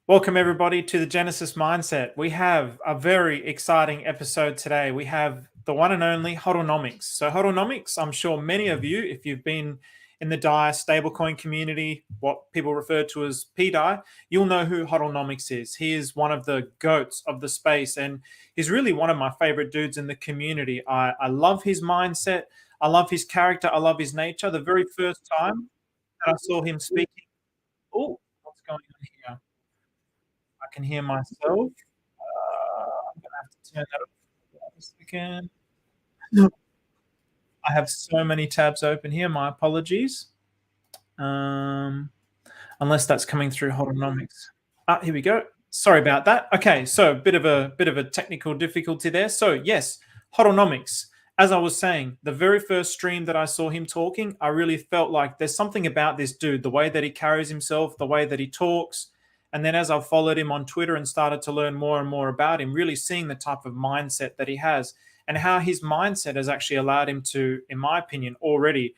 Welcome, everybody, to the Genesis Mindset. We have a very exciting episode today. We have the one and only HODLnomix. So, HODLnomix, I'm sure many of you, if you've been in the DAI stablecoin community, what people refer to as pDAI, you'll know who HODLnomix is. He is one of the goats of the space, and he's really one of my favorite dudes in the community. I love his mindset. I love his character. I love his nature. The very first time that I saw him speaking, oh, what's going on here? I can hear myself. I'm gonna have to turn that off a second. I have so many tabs open here. My apologies. Unless that's coming through Hotonomics. Here we go. Sorry about that. Okay, so bit of a technical difficulty there. So yes, Hotonomics. As I was saying, the very first stream that I saw him talking, I really felt like there's something about this dude, the way that he carries himself, the way that he talks. And then as I've followed him on Twitter and started to learn more and more about him, really seeing the type of mindset that he has and how his mindset has actually allowed him to, in my opinion, already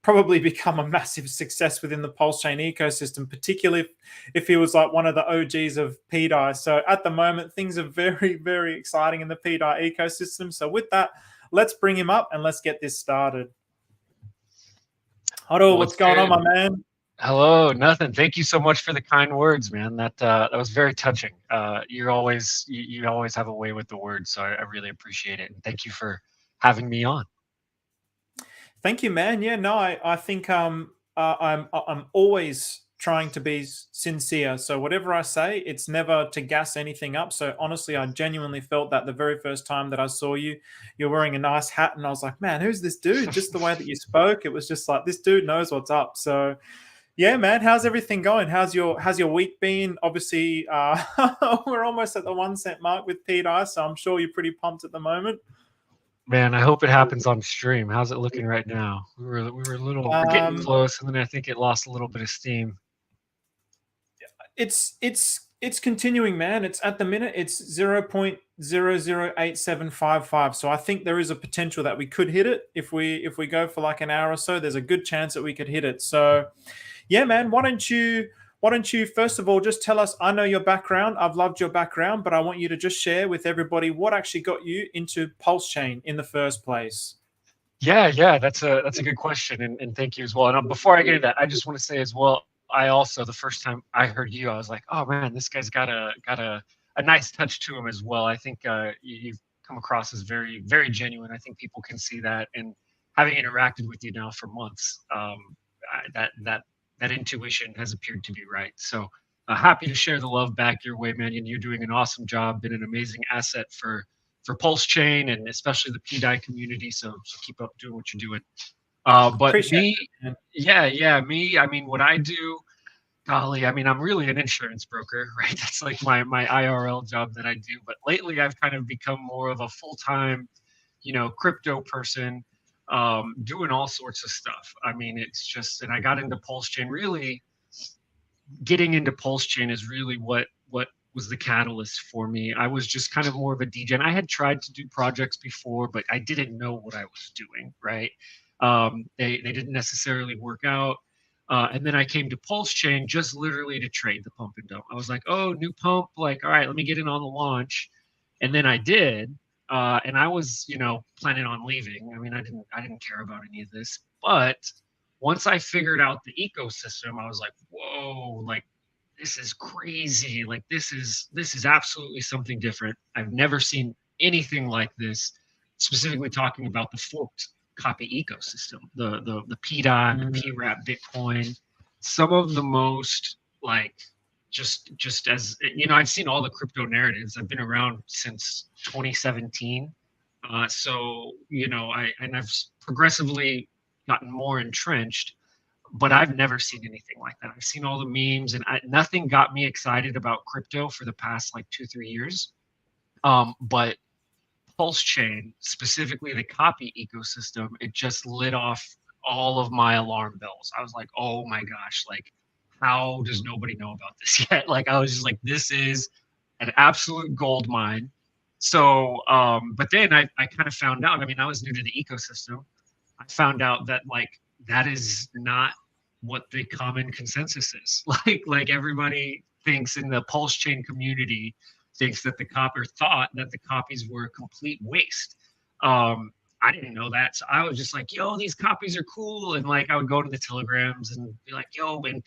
probably become a massive success within the Pulsechain ecosystem, particularly if he was like one of the OGs of pDAI. So at the moment, things are very, very exciting in the pDAI ecosystem. So with that, let's bring him up and let's get this started. Hodl, what's going on, my man? Hello, nothing. Thank you so much for the kind words, man. That was very touching. You always have a way with the words, so I really appreciate it. And thank you for having me on. Thank you, man. Yeah, no, I think I'm always trying to be sincere. So whatever I say, it's never to gas anything up. So honestly, I genuinely felt that the very first time that I saw you, you're wearing a nice hat, and I was like, man, who's this dude? Just the way that you spoke, it was just like, this dude knows what's up. So yeah, man, how's everything going? How's your week been? Obviously, we're almost at the 1 cent mark with pDAI, so I'm sure you're pretty pumped at the moment. Man, I hope it happens on stream. How's it looking right now? We're getting close, and then I think it lost a little bit of steam. It's continuing, man. It's at the minute it's 0.008755. So I think there is a potential that we could hit it if we go for like an hour or so. There's a good chance that we could hit it. So yeah, man, why don't you first of all just tell us, I know your background, I've loved your background, but I want you to just share with everybody what actually got you into Pulsechain in the first place. Yeah, that's a good question, and thank you as well. And before I get into that, I just want to say as well, I also, the first time I heard you, I was like, oh man, this guy's got a nice touch to him as well. I think you've come across as very, very genuine. I think people can see that, and having interacted with you now for months, that intuition has appeared to be right. So happy to share the love back your way, man. And you're doing an awesome job, been an amazing asset for Pulsechain and especially the pDAI community. So keep up doing what you're doing. But me, me, I mean, what I do, golly, I mean, I'm really an insurance broker, right? That's like my IRL job that I do. But lately I've kind of become more of a full-time, crypto person, doing all sorts of stuff. I mean, it's just, and I got into Pulsechain. Really getting into Pulsechain is really what was the catalyst for me. I was just kind of more of a DJ. I had tried to do projects before, but I didn't know what I was doing, right? They didn't necessarily work out. And then I came to Pulsechain just literally to trade the pump and dump. I was like, oh, new pump, like, all right, let me get in on the launch. And then I did. And I was, planning on leaving. I mean, I didn't care about any of this. But once I figured out the ecosystem, I was like, whoa, like, this is crazy. Like, this is absolutely something different. I've never seen anything like this, specifically talking about the forked copy ecosystem, the pDAI, the PRAP, Bitcoin, some of the most, like, just as I've seen all the crypto narratives. I've been around since 2017, so I've progressively gotten more entrenched, but I've never seen anything like that. I've seen all the memes, and nothing got me excited about crypto for the past like 2-3 years. But Pulsechain, specifically the copy ecosystem, it just lit off all of my alarm bells. I was like, oh my gosh, like, how does nobody know about this yet? Like, I was just like, this is an absolute gold mine. So, but then I kind of found out, I mean, I was new to the ecosystem. I found out that, like, that is not what the common consensus is. Like everybody thinks in the Pulsechain community thinks that the copy, or thought that the copies were a complete waste. I didn't know that. So I was just like, yo, these copies are cool. And like, I would go to the telegrams and be like, yo, and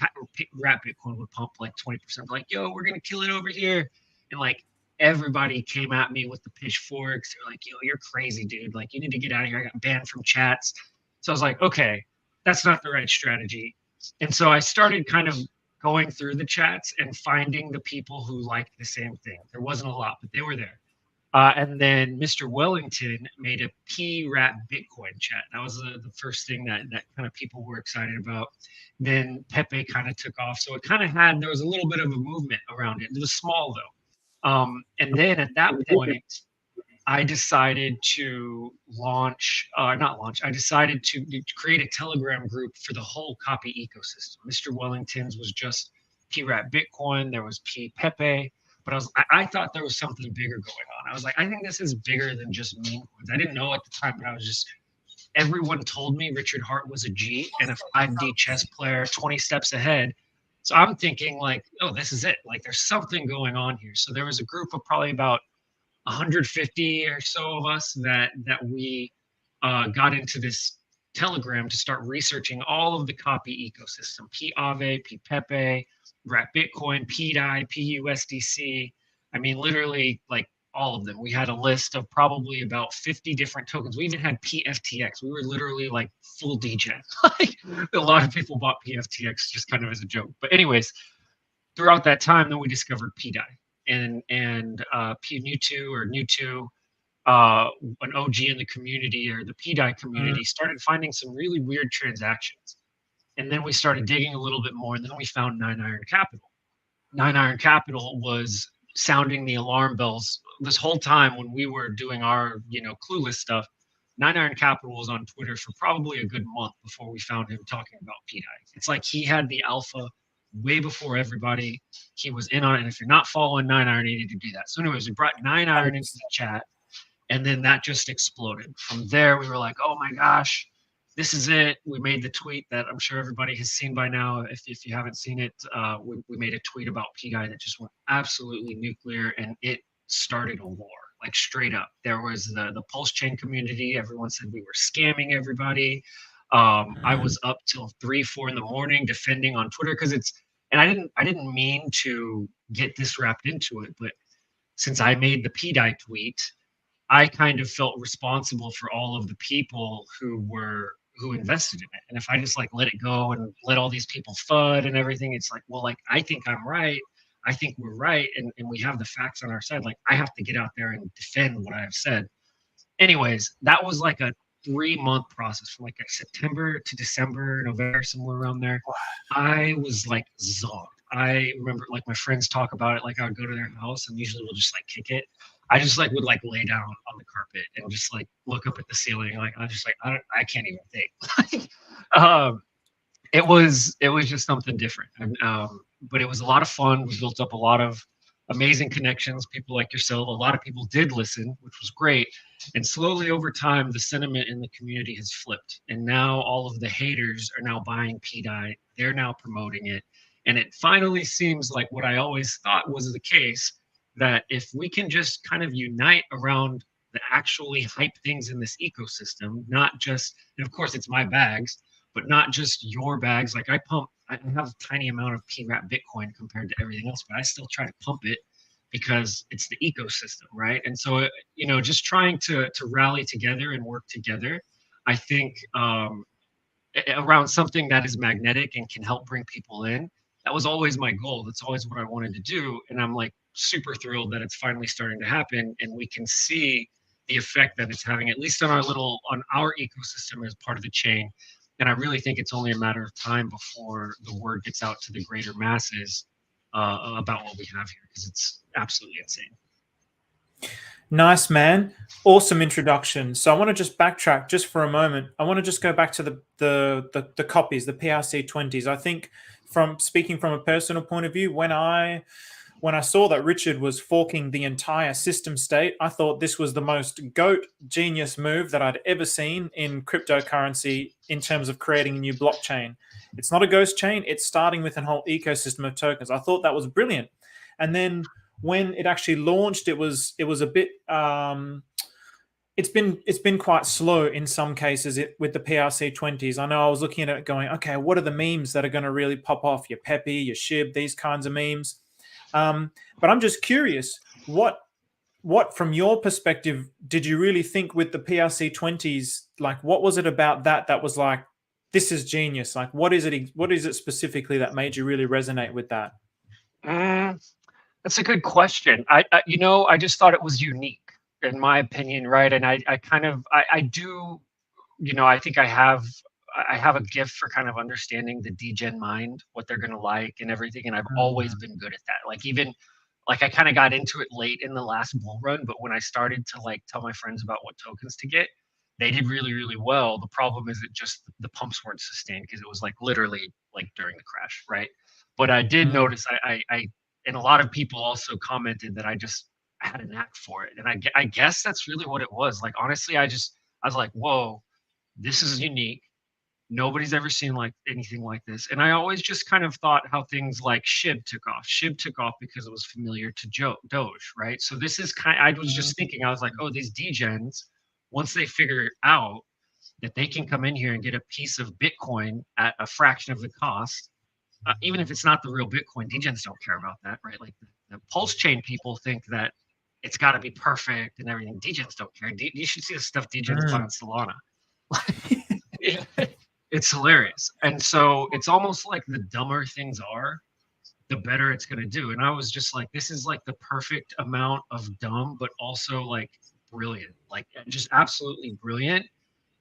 Rat Bitcoin would pump like 20%, like, yo, we're going to kill it over here. And like, everybody came at me with the pitchforks. They're like, yo, you're crazy, dude. Like, you need to get out of here. I got banned from chats. So I was like, okay, that's not the right strategy. And so I started kind of going through the chats and finding the people who liked the same thing. There wasn't a lot, but they were there. And then Mr. Wellington made a P-Rat Bitcoin chat. That was the first thing that kind of people were excited about. Then Pepe kind of took off. So it kind of there was a little bit of a movement around it. It was small though. And then at that point, I decided to I decided to create a Telegram group for the whole copy ecosystem. Mr. Wellington's was just P-Rat Bitcoin. There was P Pepe. But I thought there was something bigger going on. I was like, I think this is bigger than just meme coins. I didn't know at the time, but I was just, everyone told me Richard Hart was a G and a 5D chess player 20 steps ahead. So I'm thinking like, oh, this is it. Like there's something going on here. So there was a group of probably about 150 or so of us that we got into this Telegram to start researching all of the copy ecosystem, P-Aave, P-Pepe, Rat Bitcoin, pDAI, PUSDC. I mean, literally like all of them. We had a list of probably about 50 different tokens. We even had PFTX. We were literally like full DJ. Like a lot of people bought PFTX just kind of as a joke. But anyways, throughout that time, then we discovered pDAI and P-New2 or New2, an OG in the community or the pDAI community started finding some really weird transactions. And then we started digging a little bit more, and then we found 9 Iron Capital. 9 Iron Capital was sounding the alarm bells this whole time when we were doing our, clueless stuff. 9 Iron Capital was on Twitter for probably a good month before we found him talking about pDAI. It's like he had the alpha way before everybody. He was in on it, and if you're not following 9 Iron, you need to do that. So anyways, we brought 9 Iron into the chat, and then that just exploded. From there, we were like, oh my gosh, this is it. We made the tweet that I'm sure everybody has seen by now. If you haven't seen it, we made a tweet about pDAI that just went absolutely nuclear, and it started a war, like straight up. There was the Pulsechain community. Everyone said we were scamming everybody. I was up till 3, 4 in the morning defending on Twitter because and I didn't mean to get this wrapped into it, but since I made the pDAI tweet, I kind of felt responsible for all of the people who invested in it. And if I just like let it go and let all these people FUD and everything, it's like, well, like I think I'm right. I think we're right. And we have the facts on our side. Like I have to get out there and defend what I have said. Anyways, that was like a 3-month process from like September to December, November, somewhere around there. I was like zonked. I remember like my friends talk about it. Like I would go to their house and usually we'll just like kick it. I just like would like lay down on the carpet and just like look up at the ceiling. Like I just like I can't even think. It was just something different. And, but it was a lot of fun. We built up a lot of amazing connections. People like yourself. A lot of people did listen, which was great. And slowly over time, the sentiment in the community has flipped. And now all of the haters are now buying pDAI. They're now promoting it. And it finally seems like what I always thought was the case, that if we can just kind of unite around the actually hype things in this ecosystem, not just, and of course it's my bags, but not just your bags. Like I have a tiny amount of P-Rat Bitcoin compared to everything else, but I still try to pump it because it's the ecosystem, right? And so, just trying to rally together and work together, I think around something that is magnetic and can help bring people in. That was always my goal. That's always what I wanted to do. And I'm like super thrilled that it's finally starting to happen. And we can see the effect that it's having, at least on our ecosystem as part of the chain. And I really think it's only a matter of time before the word gets out to the greater masses about what we have here, because it's absolutely insane. Nice, man. Awesome introduction. So I want to just backtrack just for a moment. I want to just go back to the copies, the PRC20s. I think from speaking from a personal point of view, when I when I saw that Richard was forking the entire system state, I thought this was the most GOAT genius move that I'd ever seen in cryptocurrency in terms of creating a new blockchain. It's not a ghost chain. It's starting with a whole ecosystem of tokens. I thought that was brilliant. And then when it actually launched, it was a bit it's been quite slow in some cases with the PRC20s. I know I was looking at it going, okay, what are the memes that are going to really pop off? Your Pepe, your Shib, these kinds of memes. But I'm just curious, what from your perspective did you really think with the PRC20s? Like, what was it about that was like, this is genius? Like, what is it specifically that made you really resonate with that? That's a good question. I just thought it was unique, in my opinion, right? And I do, I think I have a gift for kind of understanding the degen mind, what they're gonna like and everything. And I've always been good at that. Like, even like, I kind of got into it late in the last bull run, but when I started to like tell my friends about what tokens to get, they did really, really well. The problem is that just the pumps weren't sustained because it was like literally like during the crash, right? But I did notice and a lot of people also commented that I had a knack for it. And I guess that's really what it was. Like, honestly, I was like, whoa, this is unique. Nobody's ever seen like anything like this. And I always just kind of thought how things like Shib took off. Shib took off because it was familiar to Doge, right? So this is I was just thinking, I was like, oh, these degens, once they figure out that they can come in here and get a piece of Bitcoin at a fraction of the cost, even if it's not the real Bitcoin, degens don't care about that, right? Like the Pulsechain people think that it's got to be perfect and everything. Degens don't care. You should see the stuff degens buy on Solana. It's hilarious. And so it's almost like the dumber things are, the better it's going to do. And I was just like, this is like the perfect amount of dumb, but also like brilliant, like just absolutely brilliant.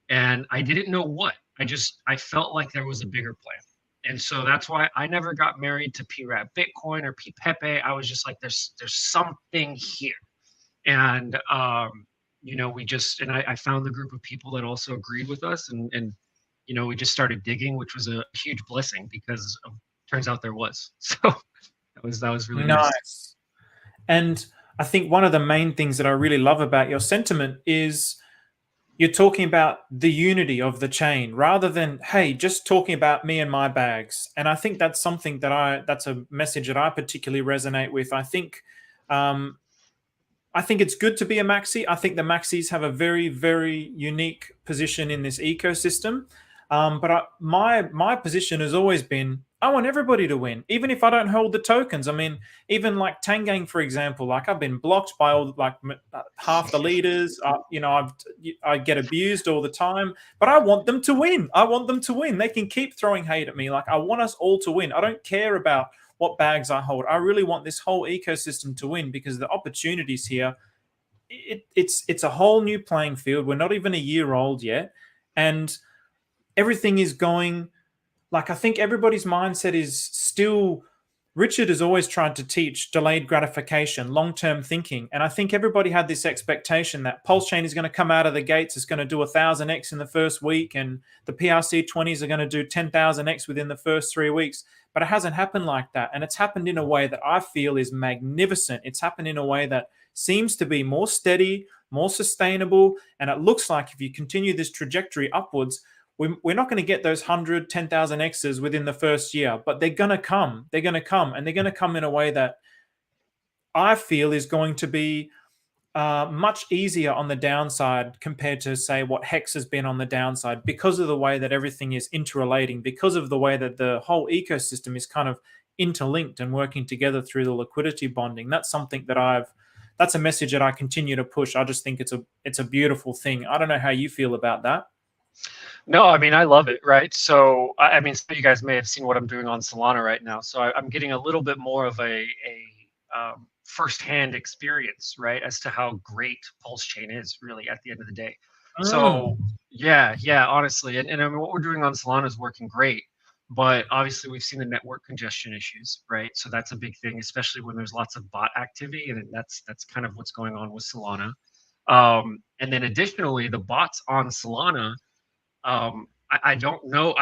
And I didn't know what. I felt like there was a bigger plan. And so that's why I never got married to PRAP Bitcoin or PPepe. I was just like, there's something here. And, I found the group of people that also agreed with us. And we just started digging, which was a huge blessing because turns out there was. So that was really nice. And I think one of the main things that I really love about your sentiment is you're talking about the unity of the chain rather than, hey, just talking about me and my bags. And I think that's something that's a message that I particularly resonate with. I think it's good to be a maxi. I think the maxis have a very, very unique position in this ecosystem. But my position has always been, I want everybody to win, even if I don't hold the tokens. I mean, even like Tangang, for example, like I've been blocked by all like half the leaders. I get abused all the time, but I want them to win. I want them to win. They can keep throwing hate at me. Like, I want us all to win. I don't care about what bags I hold. I really want this whole ecosystem to win because the opportunities here, it's a whole new playing field. We're not even a year old yet, and everything is going. Like, I think everybody's mindset is still, Richard has always tried to teach delayed gratification, long-term thinking. And I think everybody had this expectation that Pulsechain is going to come out of the gates, it's going to do 1,000x in the first week, and the PRC20s are going to do 10,000x within the first 3 weeks. But it hasn't happened like that. And it's happened in a way that I feel is magnificent. It's happened in a way that seems to be more steady, more sustainable. And it looks like if you continue this trajectory upwards, we're not going to get those 100, 10,000 X's within the first year, but they're going to come. They're going to come, and they're going to come in a way that I feel is going to be much easier on the downside compared to, say, what Hex has been on the downside, because of the way that everything is interrelating, because of the way that the whole ecosystem is kind of interlinked and working together through the liquidity bonding. That's something that that's a message that I continue to push. I just think it's a beautiful thing. I don't know how you feel about that. No, I mean, I love it, right? So, I mean, some of you guys may have seen what I'm doing on Solana right now. So I'm getting a little bit more of a firsthand experience, right, as to how great Pulsechain is really at the end of the day. So yeah, honestly. And I mean, what we're doing on Solana is working great. But obviously, we've seen the network congestion issues, right? So that's a big thing, especially when there's lots of bot activity. And that's kind of what's going on with Solana. And then additionally, the bots on Solana, I don't know.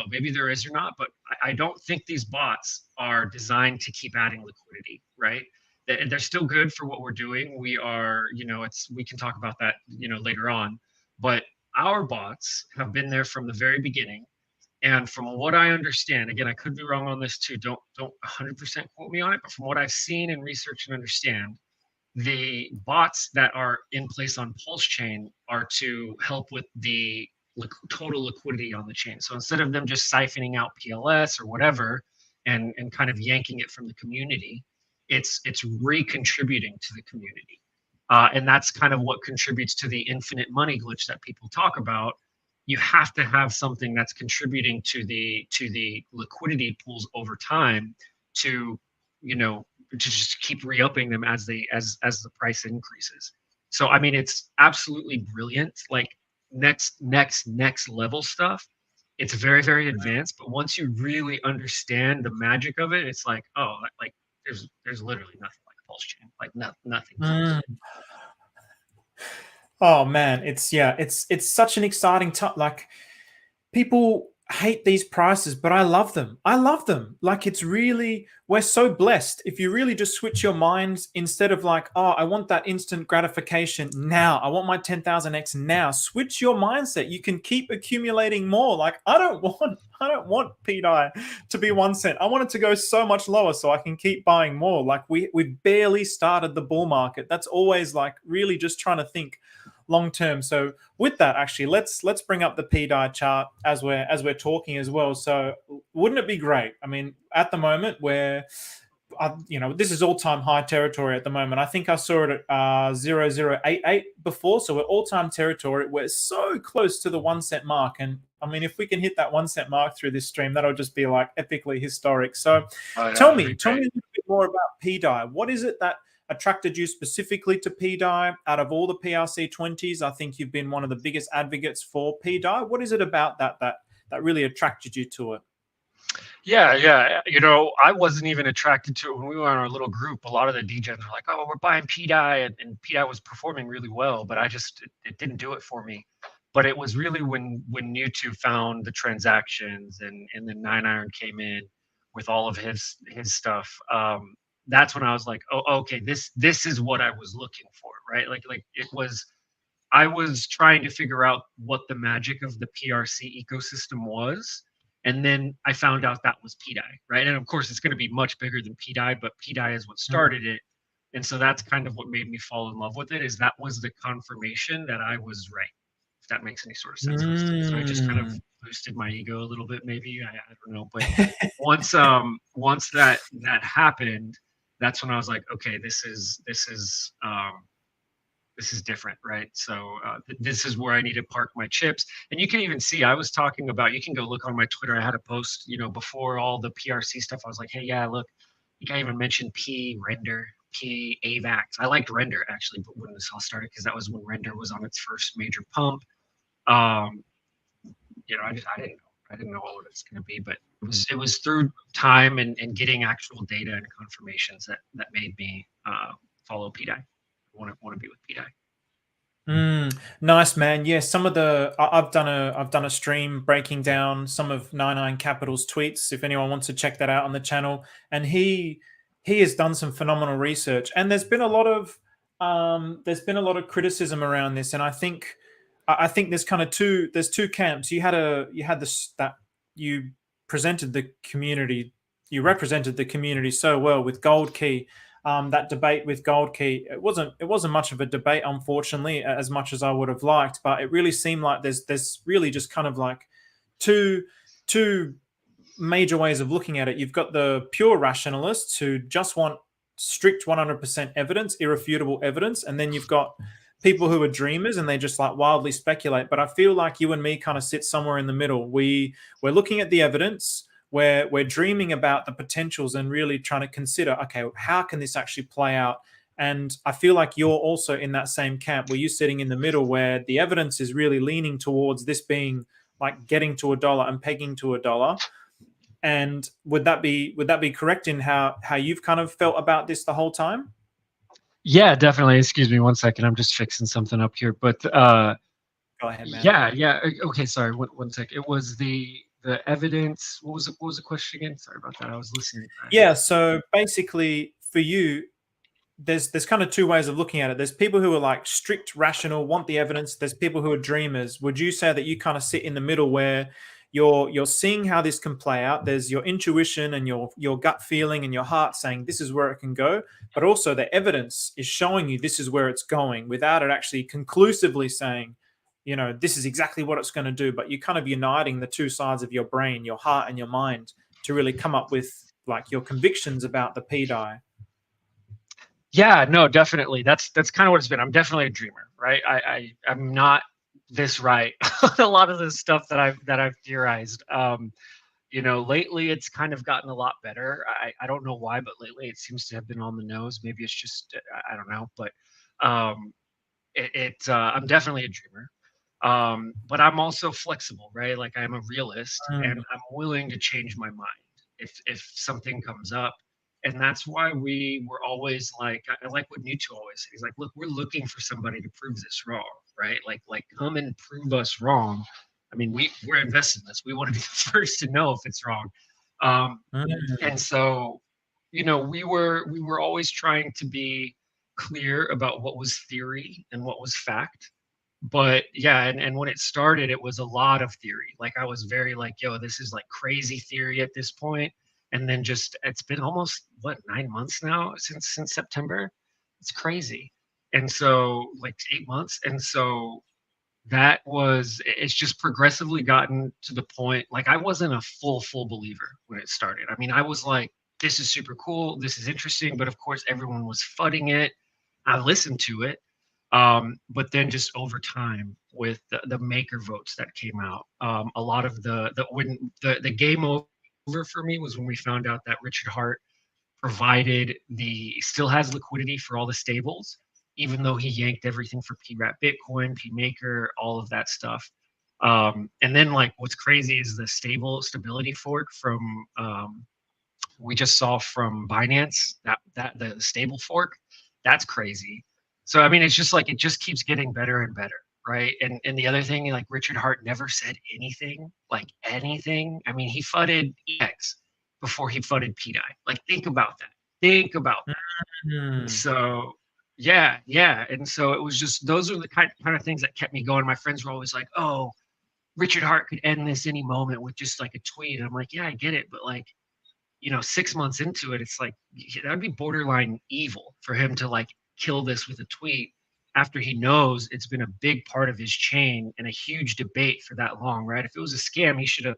Maybe there is or not, but I don't think these bots are designed to keep adding liquidity, right? They're still good for what we're doing. We are, we can talk about that, later on. But our bots have been there from the very beginning. And from what I understand, again, I could be wrong on this too. Don't 100% quote me on it. But from what I've seen and researched and understand, the bots that are in place on Pulsechain are to help with the total liquidity on the chain. So instead of them just siphoning out PLS or whatever and kind of yanking it from the community, it's recontributing to the community. And that's kind of what contributes to the infinite money glitch that people talk about. You have to have something that's contributing to the liquidity pools over time to, to just keep re-upping them as the price increases. So I mean, it's absolutely brilliant. Like next level stuff. It's very, very advanced, but once you really understand the magic of it, it's like, oh, like there's literally nothing like Pulsechain, like nothing. Oh man, it's such an exciting time. Like, people hate these prices, but I love them. I love them. Like, it's really, we're so blessed. If you really just switch your minds, instead of like, oh, I want that instant gratification now, I want my 10,000x now. Switch your mindset. You can keep accumulating more. Like, I don't want pDAI to be 1 cent. I want it to go so much lower so I can keep buying more. Like, we barely started the bull market. That's always like really just trying to think long term. So with that, actually, let's bring up the pDAI chart as we're talking as well. So wouldn't it be great? I mean, at the moment, where this is all-time high territory at the moment. I think I saw it at 0088 before, so we're all-time territory. We're so close to the 1 cent mark, and I mean, if we can hit that 1 cent mark through this stream, that'll just be like epically historic. So tell me a little bit more about pDAI. What is it that attracted you specifically to pDAI? Out of all the PRC20s, I think you've been one of the biggest advocates for pDAI. What is it about that really attracted you to it? Yeah. I wasn't even attracted to it when we were in our little group. A lot of the DJs were like, oh, we're buying pDAI, and pDAI was performing really well, but it didn't do it for me. But it was really when YouTube found the transactions and then 9iron came in with all of his stuff. That's when I was like, oh, okay, this is what I was looking for, right? Like I was trying to figure out what the magic of the PRC ecosystem was. And then I found out that was pDAI, right? And of course, it's going to be much bigger than pDAI, but pDAI is what started it. And so that's kind of what made me fall in love with it, is that was the confirmation that I was right, if that makes any sort of sense. So I just kind of boosted my ego a little bit, maybe. I don't know. But once that happened, that's when I was like, okay, this is different, right? So this is where I need to park my chips. And you can even see, I was talking about, you can go look on my Twitter. I had a post, before all the PRC stuff. I was like, hey, yeah, look, I think I even mentioned Render, AVAX. I liked Render actually, but when this all started, because that was when Render was on its first major pump. I didn't know what it's going to be, but it was through time and getting actual data and confirmations that made me follow pDAI. Want to be with pDAI. Nice, man. Yeah, some of the I've done a stream breaking down some of 99 Capital's tweets. If anyone wants to check that out on the channel, and he has done some phenomenal research. And there's been a lot of criticism around this, and I think there's kind of two camps. You represented the community so well with Gold Key. That debate with Gold Key, it wasn't much of a debate, unfortunately, as much as I would have liked, but it really seemed like there's really just kind of like two major ways of looking at it. You've got the pure rationalists who just want strict 100% evidence, irrefutable evidence, and then you've got people who are dreamers and they just like wildly speculate. But I feel like you and me kind of sit somewhere in the middle. We're looking at the evidence, we're dreaming about the potentials and really trying to consider, okay, how can this actually play out? And I feel like you're also in that same camp where you're sitting in the middle, where the evidence is really leaning towards this being like getting to $1 and pegging to $1. And would that be correct in how you've kind of felt about this the whole time? Yeah, definitely. Excuse me 1 second. I'm just fixing something up here. But go ahead, man. Yeah. Okay, sorry. 1 sec. It was the the evidence. What was the question again? Sorry about that. I was listening. Yeah. So basically, for you, there's kind of two ways of looking at it. There's people who are like strict, rational, want the evidence. There's people who are dreamers. Would you say that you kind of sit in the middle where you're seeing how this can play out? There's your intuition and your gut feeling and your heart saying this is where it can go, but also the evidence is showing you this is where it's going without it actually conclusively saying, you know, this is exactly what it's going to do. But you're kind of uniting the two sides of your brain, your heart and your mind, to really come up with like your convictions about the pDAI. Yeah, no, definitely. That's kind of what it's been. I'm definitely a dreamer, right? I'm not this right on a lot of the stuff that I've theorized. You know, lately it's kind of gotten a lot better. I don't know why, but lately it seems to have been on the nose. Maybe it's just I don't know, but I'm definitely a dreamer. But I'm also flexible, right? Like I'm a realist, and I'm willing to change my mind if something comes up. And that's why we were always like, I like what Nietzsche always says. He's like, look, we're looking for somebody to prove this wrong, right? Like come and prove us wrong. I mean, we're invested in this. We want to be the first to know if it's wrong. And so, you know, we were always trying to be clear about what was theory and what was fact. But yeah, and when it started, it was a lot of theory. Like I was very like, yo, this is like crazy theory at this point. And then just it's been almost what 9 months now since September. It's crazy. And so like 8 months. And so it's just progressively gotten to the point. Like I wasn't a full believer when it started. I mean, I was like, this is super cool, this is interesting, but of course everyone was fudding it. I listened to it. But then just over time with the maker votes that came out, a lot of the game over for me was when we found out that Richard Hart still has liquidity for all the stables, even though he yanked everything for PRAP Bitcoin, PMaker, all of that stuff. And then like what's crazy is the stability fork from we just saw from Binance, that the stable fork, that's crazy. So I mean, it's just like it just keeps getting better and better, right? And the other thing, like Richard Hart never said anything, like anything. I mean, he fudded EX before he fudded pDAI. Like, think about that. Think about that. So yeah, and so it was just those are the kind of things that kept me going. My friends were always like, "Oh, Richard Hart could end this any moment with just like a tweet." And I'm like, "Yeah, I get it, but like, you know, 6 months into it, it's like that'd be borderline evil for him to like kill this with a tweet after he knows it's been a big part of his chain and a huge debate for that long, right? If it was a scam, he should have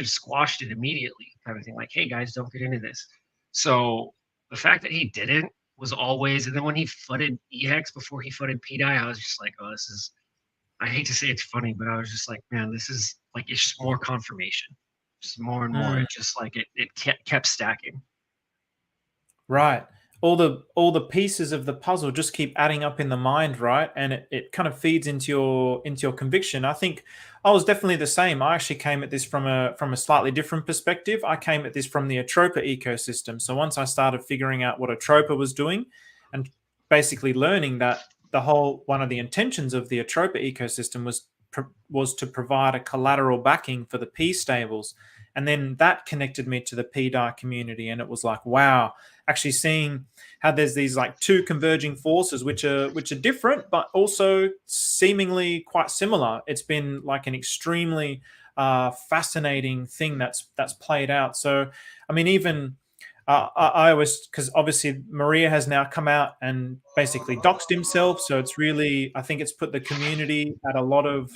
squashed it immediately, kind of thing. Like, hey guys, don't get into this. So the fact that he didn't was always, and then when he fudded EX before he fudded pDAI, I was just like, oh, this is. I hate to say it's funny, but I was just like, man, this is like it's just more confirmation, just more and more. It just like it kept stacking. Right. All the pieces of the puzzle just keep adding up in the mind, right? And it kind of feeds into your conviction. I think I was definitely the same. I actually came at this from a slightly different perspective. I came at this from the Atropa ecosystem. So once I started figuring out what Atropa was doing and basically learning that one of the intentions of the Atropa ecosystem was to provide a collateral backing for the P stables. And then that connected me to the pDAI community. And it was like, wow, actually seeing how there's these like two converging forces, which are different, but also seemingly quite similar. It's been like an extremely fascinating thing that's played out. So, I mean, even I always, because obviously Maria has now come out and basically doxed himself. So it's really, I think it's put the community at a lot of,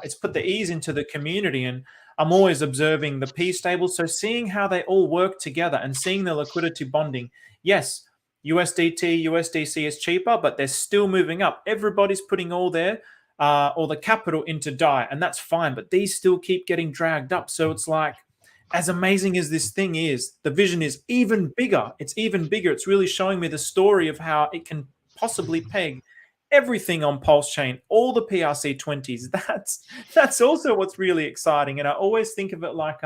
it's put the ease into the community. And I'm always observing the P stables. So seeing how they all work together and seeing the liquidity bonding. Yes, USDT, USDC is cheaper, but they're still moving up. Everybody's putting all the capital into DAI, and that's fine. But these still keep getting dragged up. So it's like, as amazing as this thing is, the vision is even bigger. It's even bigger. It's really showing me the story of how it can possibly peg everything on Pulsechain, all the PRC20s. That's also what's really exciting. And I always think of it like,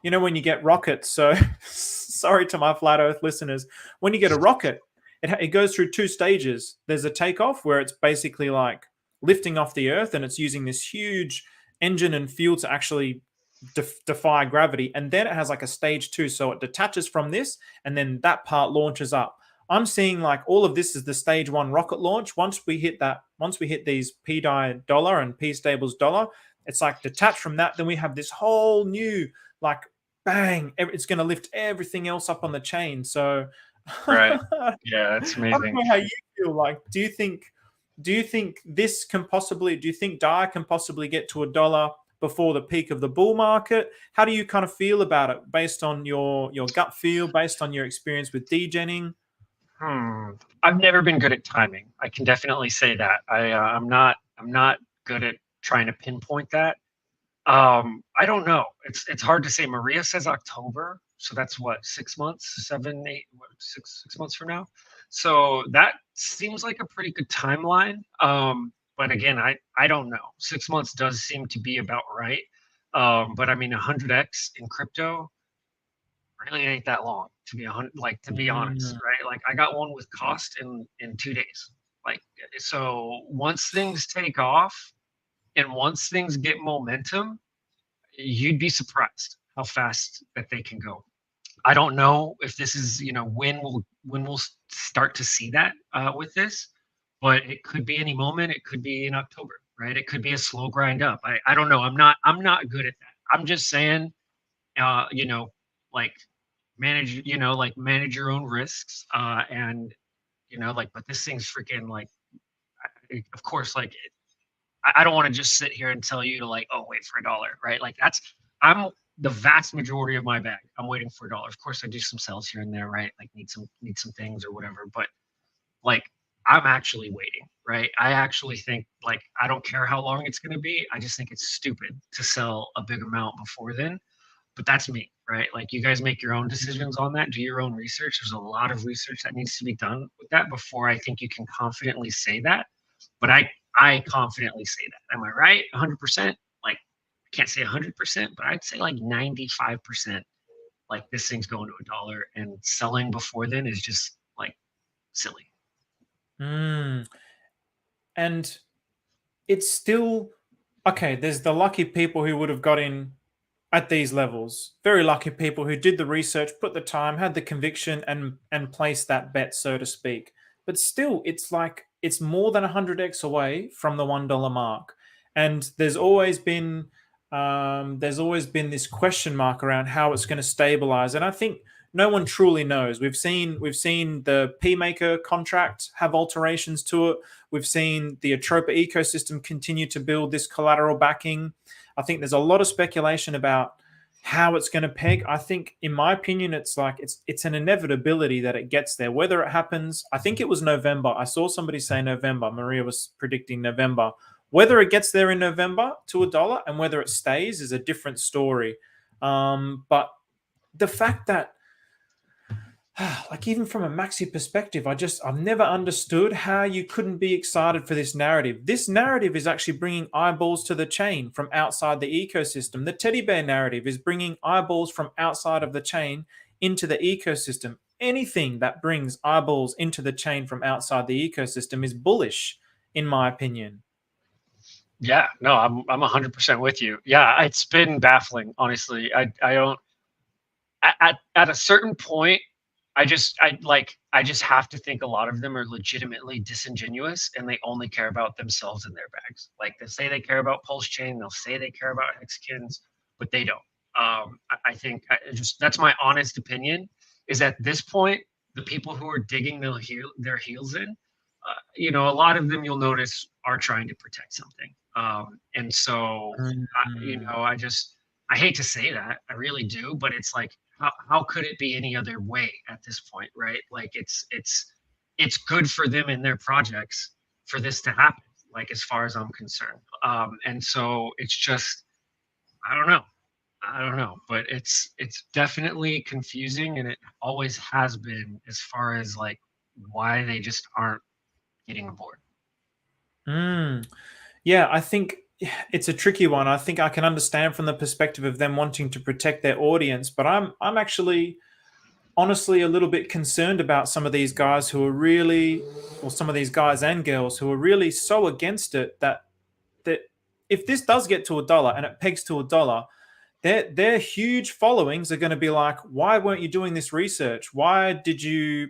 you know, when you get rockets. So sorry to my flat earth listeners. When you get a rocket, it goes through two stages. There's a takeoff where it's basically like lifting off the earth and it's using this huge engine and fuel to actually defy gravity, and then it has like a stage 2, so it detaches from this and then that part launches up. I'm seeing like all of this is the stage 1 rocket launch. Once we hit these pDAI dollar and pStables dollar, it's like detached from that, then we have this whole new like bang, it's going to lift everything else up on the chain. So Right. Yeah, that's I don't amazing. know how you feel. Like, do you think this can possibly, do you think DAI can possibly get to $1 before the peak of the bull market? How do you kind of feel about it based on your gut feel, based on your experience with degenning? I've never been good at timing. I can definitely say that. I'm not good at trying to pinpoint that. I don't know. It's hard to say. Maria says October, so that's what, 6 months, 7, 8, what, 6 months from now. So that seems like a pretty good timeline. But again, I don't know. 6 months does seem to be about right. But I mean, 100x in crypto really ain't that long to be honest, right? Like I got one with cost in 2 days. Like, so once things take off and once things get momentum, you'd be surprised how fast that they can go. I don't know if this is, when we'll start to see that with this, but it could be any moment. It could be in October, right? It could be a slow grind up. I don't know. I'm not good at that. I'm just saying, like manage your own risks, and but this thing's freaking like, of course, like I don't want to just sit here and tell you to like, oh, wait for $1, right? Like I'm the vast majority of my bag. I'm waiting for $1. Of course, I do some sales here and there, right? Like need some things or whatever. But like I'm actually waiting, right? I actually think like I don't care how long it's going to be. I just think it's stupid to sell a big amount before then. But that's me, right? Like you guys make your own decisions on that. Do your own research. There's a lot of research that needs to be done with that before I think you can confidently say that. But I confidently say that. Am I right? 100%? Like, I can't say 100%, but I'd say like 95%. Like this thing's going to $1, and selling before then is just like silly. And it's still okay. There's the lucky people who would have got in at these levels. Very lucky people who did the research, put the time, had the conviction, and placed that bet, so to speak. But still, it's like it's more than 100x away from the $1 mark, and there's always been this question mark around how it's going to stabilize, and I think no one truly knows. We've seen the PMaker contract have alterations to it. We've seen the Atropa ecosystem continue to build this collateral backing. I think there's a lot of speculation about how it's going to peg. I think, in my opinion, it's like it's an inevitability that it gets there. Whether it happens, I think it was November. I saw somebody say November. Maria was predicting November. Whether it gets there in November to $1 and whether it stays is a different story. But the fact that, like, even from a maxi perspective, I've never understood how you couldn't be excited for this narrative. This narrative is actually bringing eyeballs to the chain from outside the ecosystem. The teddy bear narrative is bringing eyeballs from outside of the chain into the ecosystem. Anything that brings eyeballs into the chain from outside the ecosystem is bullish, in my opinion. Yeah, no, I'm 100% with you. Yeah, it's been baffling, honestly. I don't, at a certain point, I just have to think a lot of them are legitimately disingenuous and they only care about themselves and their bags. Like they say they care about Pulsechain, they'll say they care about Hexkins, but they don't. I think that's my honest opinion. Is at this point, the people who are digging their heels in, a lot of them you'll notice are trying to protect something. And so, I hate to say that, I really do, but it's like, how could it be any other way at this point, right? Like it's good for them in their projects for this to happen, like as far as I'm concerned. And so it's just, I don't know, but it's definitely confusing, and it always has been, as far as like why they just aren't getting aboard. Yeah, I think it's a tricky one. I think I can understand from the perspective of them wanting to protect their audience, but I'm actually honestly a little bit concerned about some of these guys who are really, or some of these guys and girls who are really so against it that if this does get to $1 and it pegs to $1, their huge followings are going to be like, why weren't you doing this research? Why did you?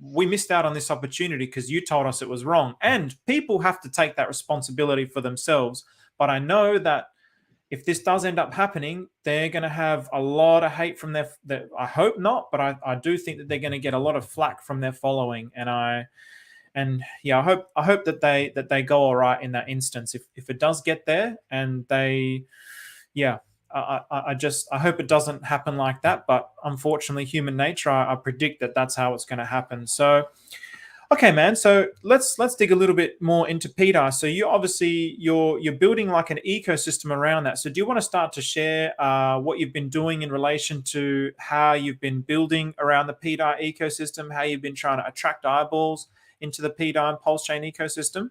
We missed out on this opportunity because you told us it was wrong. And people have to take that responsibility for themselves. But I know that if this does end up happening, they're going to have a lot of hate from their I hope not, but I do think that they're going to get a lot of flack from their following. And yeah, I hope that they go all right in that instance. If it does get there, and they, yeah, I hope it doesn't happen like that. But unfortunately, human nature, I predict that that's how it's going to happen. So, okay, man. So let's dig a little bit more into pDAI. So you obviously you're building like an ecosystem around that. So do you want to start to share what you've been doing in relation to how you've been building around the pDAI ecosystem, how you've been trying to attract eyeballs into the pDAI and Pulsechain ecosystem?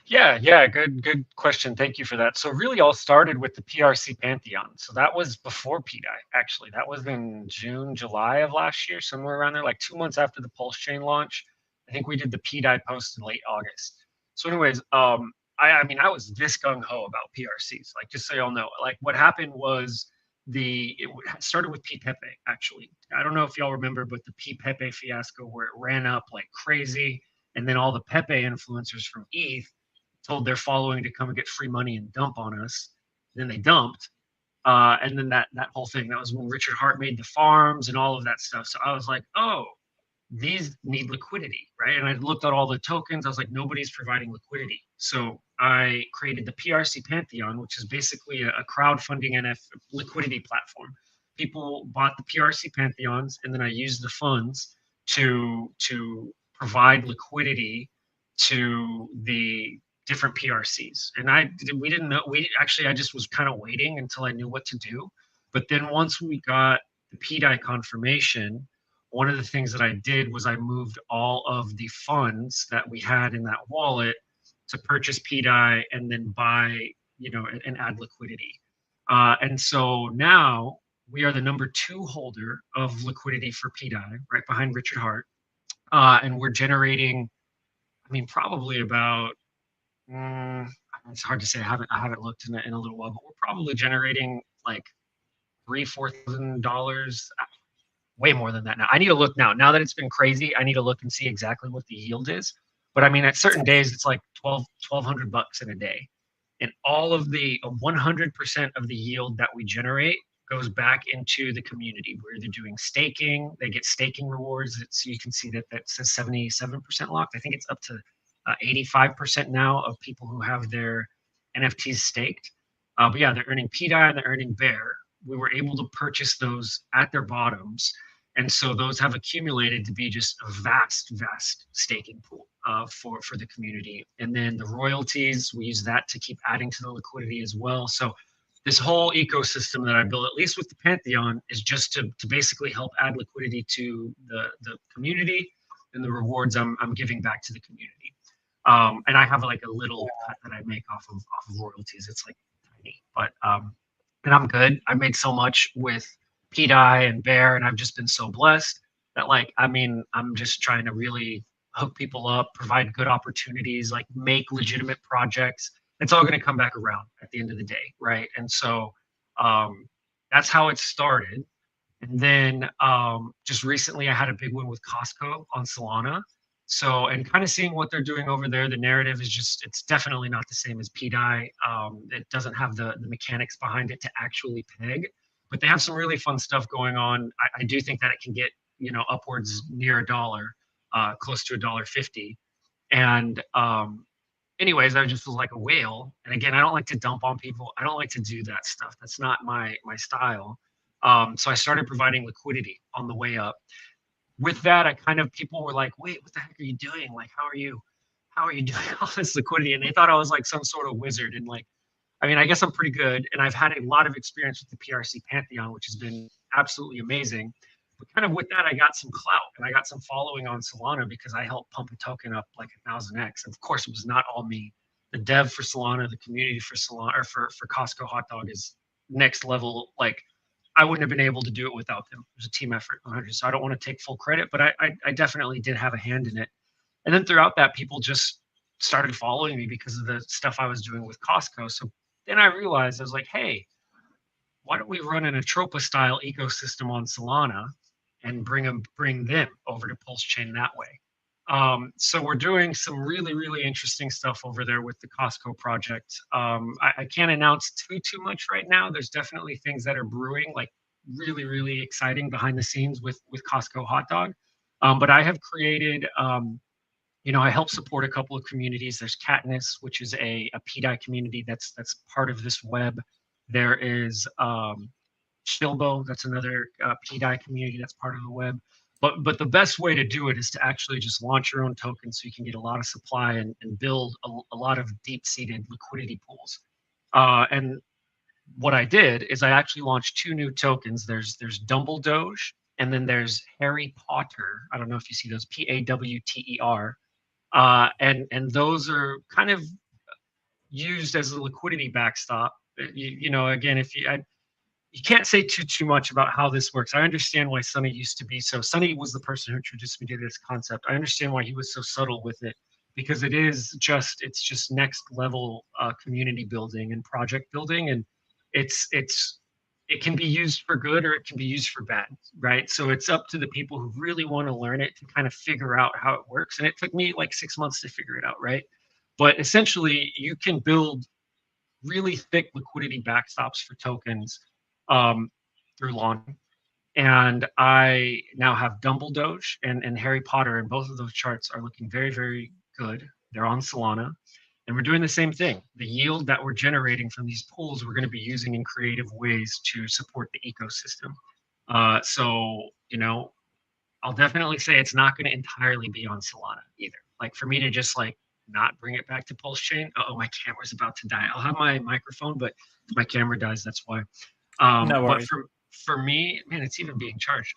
Yeah, good question. Thank you for that. So really all started with the PRC Pantheon. So that was before pDAI, actually. That was in June, July of last year, somewhere around there, like 2 months after the Pulsechain launch. I think we did the pDAI post in late August. So anyways, I mean, I was this gung-ho about PRCs. Like, just so y'all know, like what happened was it started with pPepe, actually. I don't know if y'all remember, but the pPepe fiasco where it ran up like crazy. And then all the Pepe influencers from ETH told their following to come and get free money and dump on us. Then they dumped. And then that whole thing, that was when Richard Hart made the farms and all of that stuff. So I was like, oh, these need liquidity, right? And I looked at all the tokens. I was like, nobody's providing liquidity. So I created the PRC Pantheon, which is basically a crowdfunding liquidity platform. People bought the PRC Pantheons, and then I used the funds to provide liquidity to the different PRCs. And we didn't know, I just was kind of waiting until I knew what to do. But then once we got the pDAI confirmation, one of the things that I did was I moved all of the funds that we had in that wallet to purchase pDAI and then buy, and add liquidity. And so now we are the #2 holder of liquidity for pDAI, right behind Richard Hart. And we're generating, I mean, probably about, it's hard to say. I haven't looked in a little while, but we're probably generating like $3,000-4,000, way more than that now. I need to look now. Now that it's been crazy, I need to look and see exactly what the yield is. But I mean, at certain days, it's like $1,200 in a day, and all of the 100% of the yield that we generate goes back into the community where they're doing staking. They get staking rewards. You can see that says 77% locked. I think it's up to 85% now of people who have their NFTs staked. But yeah, they're earning pDAI and they're earning Bear. We were able to purchase those at their bottoms. And so those have accumulated to be just a vast staking pool for the community. And then the royalties, we use that to keep adding to the liquidity as well. So this whole ecosystem that I built, at least with the Pantheon, is just to basically help add liquidity to the community and the rewards I'm giving back to the community. And I have like a little cut that I make off of royalties. It's like tiny, but and I'm good. I made so much with pDAI and Bear, and I've just been so blessed that, like, I mean, I'm just trying to really hook people up, provide good opportunities, like make legitimate projects. It's all going to come back around at the end of the day, right? And so that's how it started. And then just recently, I had a big one with Costco on Solana. So, and kind of seeing what they're doing over there, the narrative is just, it's definitely not the same as pDAI. It doesn't have the mechanics behind it to actually peg, but they have some really fun stuff going on. I do think that it can get, upwards near $1, close to $1.50. And anyways, I just was like a whale. And again, I don't like to dump on people. I don't like to do that stuff. That's not my style. So I started providing liquidity on the way up. With that, people were like, wait, what the heck are you doing? Like, how are you doing all this liquidity? And they thought I was like some sort of wizard. And like, I mean, I guess I'm pretty good. And I've had a lot of experience with the PRC Pantheon, which has been absolutely amazing. But kind of with that, I got some clout and I got some following on Solana because I helped pump a token up like 1,000x. And of course, it was not all me. The dev for Solana, the community for Solana, or for Costco Hot Dog is next level. Like, I wouldn't have been able to do it without them. It was a team effort, 100. So I don't want to take full credit, but I definitely did have a hand in it. And then throughout that, people just started following me because of the stuff I was doing with Costco. So then I realized, I was like, hey, why don't we run an Atropa style ecosystem on Solana and bring them over to Pulsechain that way. So we're doing some really interesting stuff over there with the Costco project. I can't announce too much right now. There's definitely things that are brewing, like really exciting behind the scenes with Costco Hot Dog. But I have created, I help support a couple of communities. There's Katniss, which is a pDAI community that's part of this web. There is Shilbo, that's another pDAI community that's part of the web. But the best way to do it is to actually just launch your own token so you can get a lot of supply and build a lot of deep-seated liquidity pools. And what I did is I actually launched 2 new tokens. There's Doge, and then there's Harry Potter. I don't know if you see those, PAWTER. And those are kind of used as a liquidity backstop. Again, if you can't say too much about how this works. I understand why Sonny used to be so. Sonny was the person who introduced me to this concept. I understand why he was so subtle with it, because it's just next level community building and project building, and it can be used for good or it can be used for bad, right? So it's up to the people who really want to learn it to kind of figure out how it works. And it took me like 6 months to figure it out, right? But essentially, you can build really thick liquidity backstops for tokens through launching. And I now have Doge and Harry Potter, and both of those charts are looking very good. They're on Solana. And we're doing the same thing. The yield that we're generating from these pools, we're going to be using in creative ways to support the ecosystem. So, I'll definitely say it's not going to entirely be on Solana either. Like for me to just like not bring it back to Pulsechain. Oh, my camera's about to die. I'll have my microphone, but if my camera dies, that's why. No worries. But for me, man, it's even being charged.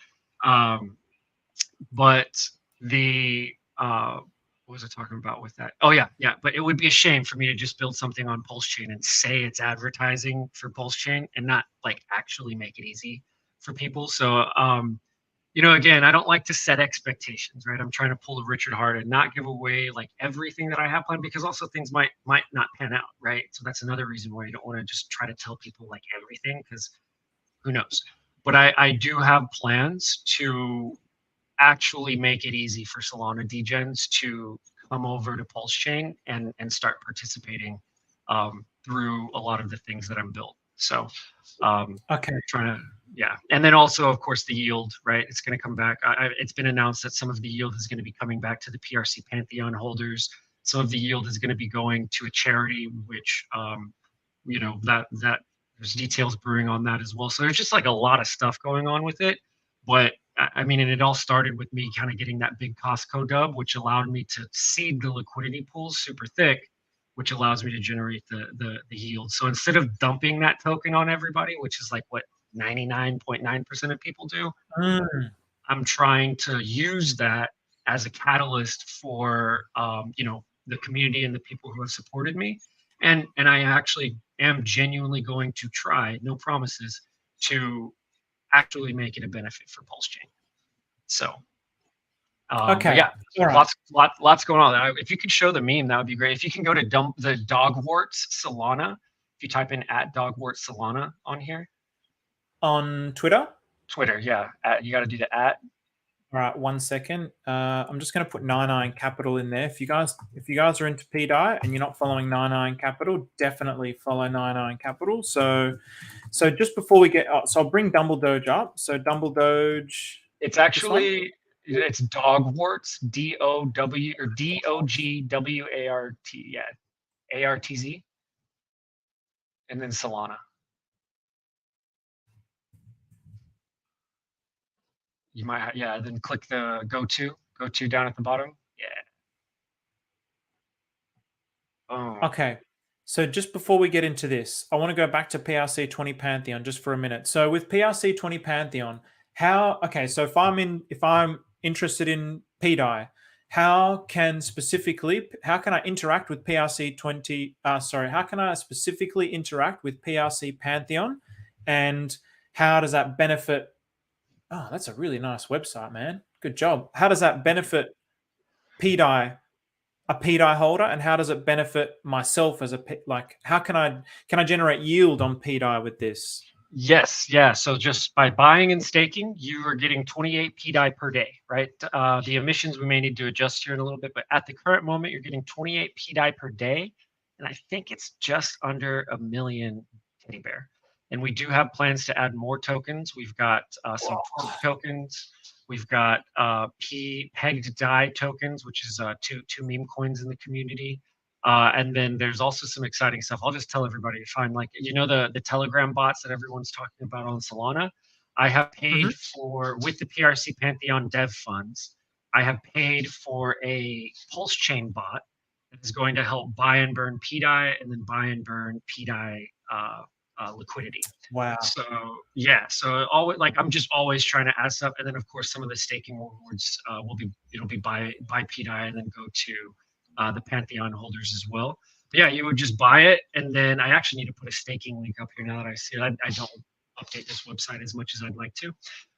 But the what was I talking about with that? Oh yeah. But it would be a shame for me to just build something on Pulsechain and say it's advertising for Pulsechain and not like actually make it easy for people. So again, I don't like to set expectations, right? I'm trying to pull a Richard Hart and not give away like everything that I have planned, because also things might not pan out, right? So that's another reason why you don't want to just try to tell people like everything, because who knows? But I do have plans to actually make it easy for Solana degens to come over to Pulsechain and start participating through a lot of the things that I'm built. So okay, and then also of course the yield, right? It's going to come back. It's been announced that some of the yield is going to be coming back to the PRC Pantheon holders. Some of the yield is going to be going to a charity, which that there's details brewing on that as well. So there's just like a lot of stuff going on with it. But I mean, and it all started with me kind of getting that big Costco dub, which allowed me to seed the liquidity pools super thick, which allows me to generate the yield. So instead of dumping that token on everybody, which is like what 99.9% of people do, I'm trying to use that as a catalyst for the community and the people who have supported me. And I actually am genuinely going to try, no promises, to actually make it a benefit for Pulsechain. So okay, yeah, right. lots going on. If you could show the meme, that would be great. If you can go to the Dogwarts Solana, if you type in @Dogwarts Solana on here. On Twitter, yeah. You got to do the @. All right, 1 second. I'm just going to put 99 Capital in there. If you guys are into pDAI and you're not following 99 Capital, definitely follow 99 Capital. So just before we get, so I'll bring Doge up. So Doge. It's actually it's Dogwarts, DOW or DOGWART, yeah, ARTZ, and then Solana. You might, then click the go to down at the bottom. Yeah. Oh. Okay. So just before we get into this, I want to go back to PRC20 Pantheon just for a minute. So with PRC20 Pantheon, so if I'm interested in pDAI, how can I interact with PRC20? How can I specifically interact with PRC Pantheon, and how does that benefit? Oh, that's a really nice website, man. Good job. How does that benefit pDAI a pDAI holder, and how does it benefit myself as a like? How can I generate yield on pDAI with this? Yes, yeah. So just by buying and staking, you are getting 28 pDAI per day, right? The emissions we may need to adjust here in a little bit, but at the current moment, you're getting 28 pDAI per day, and I think it's just under 1 million teddy bear. And we do have plans to add more tokens. We've got some torque tokens. We've got pegged DAI tokens, which is two meme coins in the community. And then there's also some exciting stuff. I'll just tell everybody, find like, you know, the Telegram bots that everyone's talking about on Solana. I have paid for, with the PRC Pantheon dev funds, I have paid for a Pulsechain bot that is going to help buy and burn pDAI and then buy and burn pDAI liquidity. Wow. So yeah, so always, like, I'm just always trying to add stuff, and then of course some of the staking rewards it'll be buy pDAI and then go to the Pantheon holders as well. But yeah, you would just buy it, and then I actually need to put a staking link up here now that I see it. I don't update this website as much as I'd like to,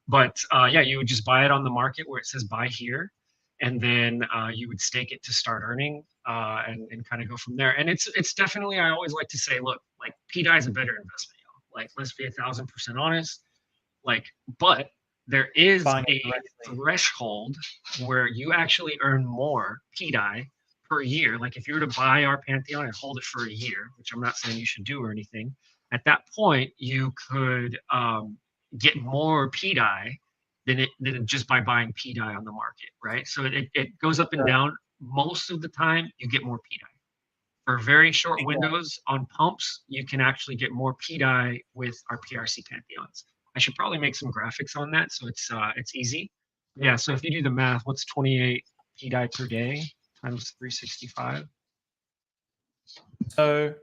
but yeah, you would just buy it on the market where it says buy here, and then you would stake it to start earning, and kind of go from there. And it's definitely, I always like to say, look, like pDAI is a better investment, y'all. Like, let's be 1,000% honest. Like, but there is a threshold where you actually earn more pDAI per year. Like, if you were to buy our Pantheon and hold it for a year, which I'm not saying you should do or anything, at that point you could get more pDAI than just by buying pDAI on the market, right? So it goes up and down. Most of the time, you get more pDAI. For very short windows on pumps, you can actually get more pDAI with our PRC Pantheons. I should probably make some graphics on that so it's easy. Yeah, so if you do the math, what's 28 pDAI per day times 365? So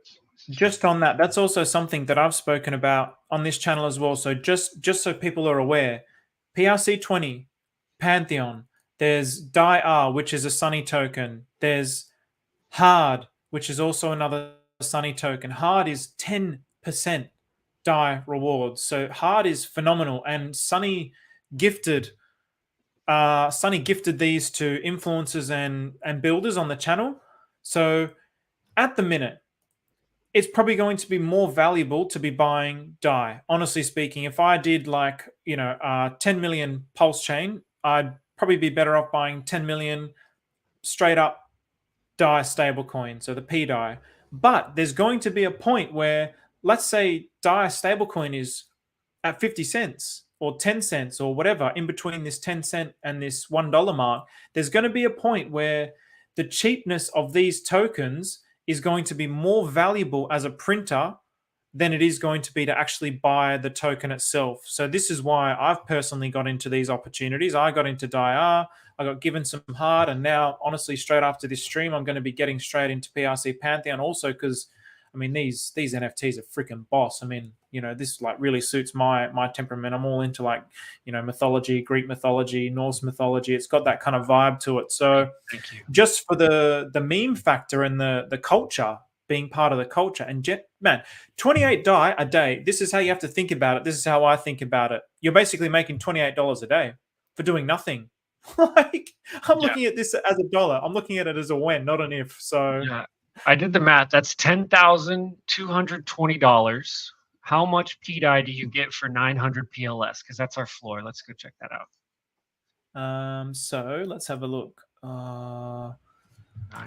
just on that, that's also something that I've spoken about on this channel as well. So just so people are aware, PRC20, Pantheon, there's DAI, which is a Sunny token. There's Hard, which is also another Sunny token. Hard is 10% DAI rewards. So Hard is phenomenal. And Sunny gifted these to influencers and builders on the channel. So at the minute, it's probably going to be more valuable to be buying DAI. Honestly speaking, if I did 10 million Pulsechain, I'd probably be better off buying 10 million straight up DAI stablecoin, so the pDAI. But there's going to be a point where, let's say DAI stablecoin is at 50 cents or 10 cents or whatever, in between this 10 cent and this $1 mark, there's going to be a point where the cheapness of these tokens is going to be more valuable as a printer than it is going to be to actually buy the token itself. So this is why I've personally got into these opportunities. I got into DAI, I got given some Hard, and now, honestly, straight after this stream, I'm going to be getting straight into PRC Pantheon also, because I mean, these NFTs are freaking boss. I mean, you know, this like really suits my temperament. I'm all into, like, you know, mythology, Greek mythology, Norse mythology. It's got that kind of vibe to it. So just for the meme factor and the culture, being part of the culture, and man, 28 DAI a day. This is how you have to think about it. This is how I think about it. You're basically making $28 a day for doing nothing. Like, I'm looking at this as a dollar. I'm looking at it as a when, not an if. So yeah. I did the math. That's $10,220. How much pDAI do you get for 900 PLS? Because that's our floor. Let's go check that out. So let's have a look.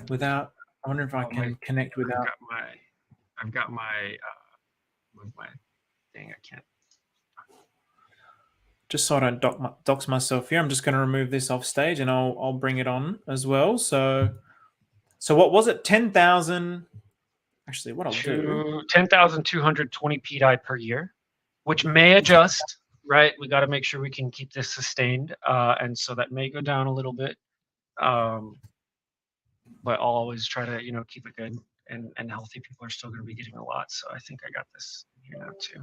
Without, I wonder if I can connect without. I've got my move my thing. I can't. Just so I don't dox myself here, I'm just going to remove this off stage, and I'll bring it on as well. So what was it? 10,000. Actually, what I'll do, 10,220 pDAI per year, which may adjust. Right, we got to make sure we can keep this sustained, and so that may go down a little bit. But I'll always try to, you know, keep it good, and healthy people are still going to be getting a lot. So I think I got this here now too.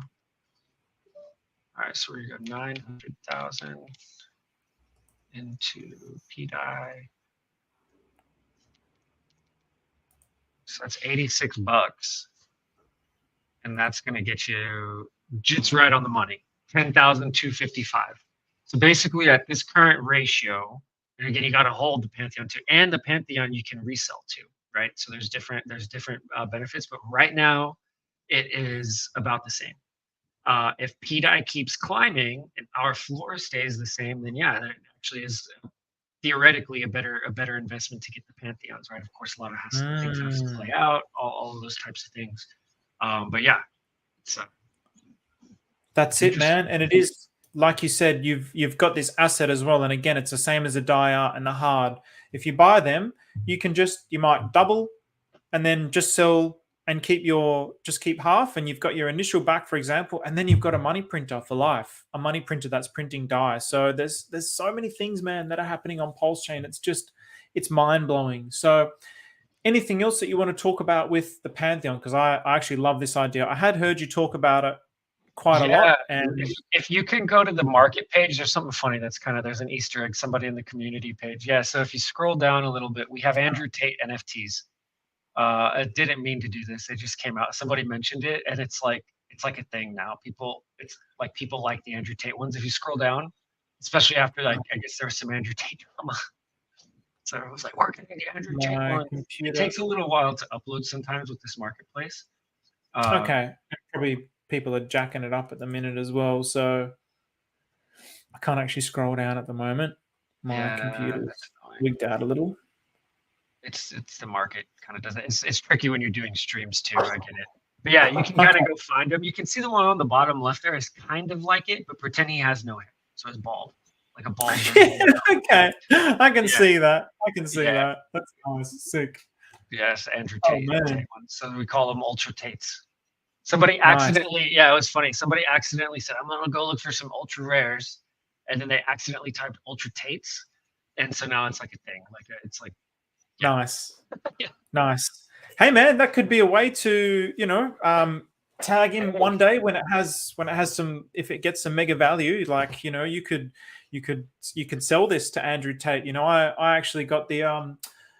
All right, so we got 900,000 into pDAI. So that's $86, and that's going to get you just right on the money, 10,255. So basically, at this current ratio, And again, you got to hold the Pantheon too, and the Pantheon you can resell to, right? So there's different benefits, but right now it is about the same. If pDAI keeps climbing and our floor stays the same, then yeah, that actually is theoretically a better investment to get the Pantheons, right? Of course, a lot of things have to play out, all of those types of things. But yeah, it's that's it, man. And it is, like you said, you've got this asset as well. And again, it's the same as a DAI art and a hard. If you buy them, you might double and then just sell and keep half, and you've got your initial back, for example, and then you've got a money printer for life, a money printer that's printing DAI. So there's so many things, man, that are happening on Pulsechain. It's mind blowing. So anything else that you want to talk about with the Pantheon? Because I actually love this idea. I had heard you talk about it quite a lot. And if you can go to the market page, there's something funny there's an Easter egg, somebody in the community page. Yeah, so if you scroll down a little bit, we have Andrew Tate NFTs. I didn't mean to do this. It just came out. Somebody mentioned it, and it's like a thing now. People like the Andrew Tate ones. If you scroll down, especially after I guess there was some Andrew Tate drama. So I was like, we're getting the Andrew Tate one. It takes a little while to upload sometimes with this marketplace. Okay, probably people are jacking it up at the minute as well, so I can't actually scroll down at the moment. My computer's wigged out a little. It's the market kind of does it. It's tricky when you're doing streams too. I get it. But yeah, you can kind of go find them. You can see the one on the bottom left there is kind of like it, but pretend he has no hair, so it's bald, like a bald. Okay, I can see that. I can see that. That's nice. Sick. Yes, Andrew Tate. So we call them Ultra Tates. Somebody accidentally, it was funny. Somebody accidentally said, "I'm gonna go look for some ultra rares," and then they accidentally typed Ultra Tates, and so now it's like a thing. It's like. Yeah. Nice. Nice. Hey man, that could be a way to, tag in one day when it has some, if it gets some mega value, like, you could sell this to Andrew Tate. I actually got the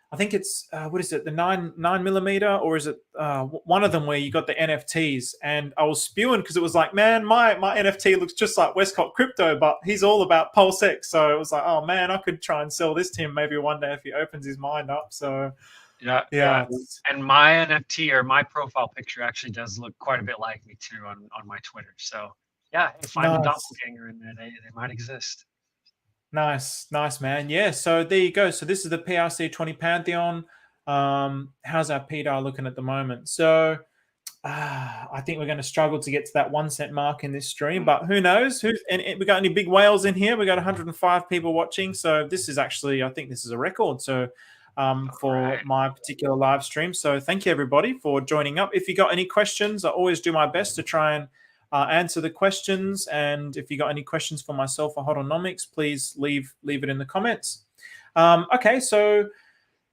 I think it's what is it, the 9mm, or is it one of them where you got the NFTs, and I was spewing because it was like, man, my NFT looks just like Westcott Crypto, but he's all about PulseX. So it was like, oh man, I could try and sell this to him maybe one day if he opens his mind up. So yeah. And my NFT or my profile picture actually does look quite a bit like me too on my Twitter. So yeah, if I'm a doppelganger in there, they might exist. Nice, man. Yeah, so there you go. So this is the PRC20 Pantheon. How's our pDAI looking at the moment? So I think we're going to struggle to get to that 1 cent mark in this stream, but who knows? And we got any big whales in here? We got 105 people watching. So this is actually, I think this is a record. So for my particular live stream. So thank you everybody for joining up. If you got any questions, I always do my best to try and answer the questions. And if you got any questions for myself or HODLnomix, please leave it in the comments. Okay, so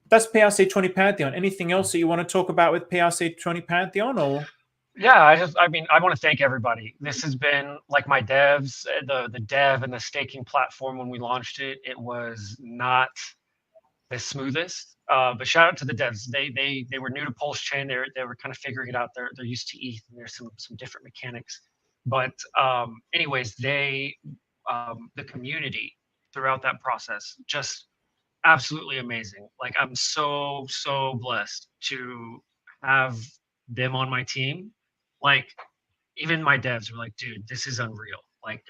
that's PRC20 Pantheon. Anything else that you want to talk about with PRC20 Pantheon, or? Yeah, I want to thank everybody. This has been like my devs, the dev and the staking platform when we launched it. It was not the smoothest, but shout out to the devs. They were new to Pulsechain. They were kind of figuring it out. They're used to ETH, and there's some different mechanics. But anyways, the community throughout that process just absolutely amazing. Like, I'm so blessed to have them on my team. Like, even my devs were like, dude, this is unreal. Like,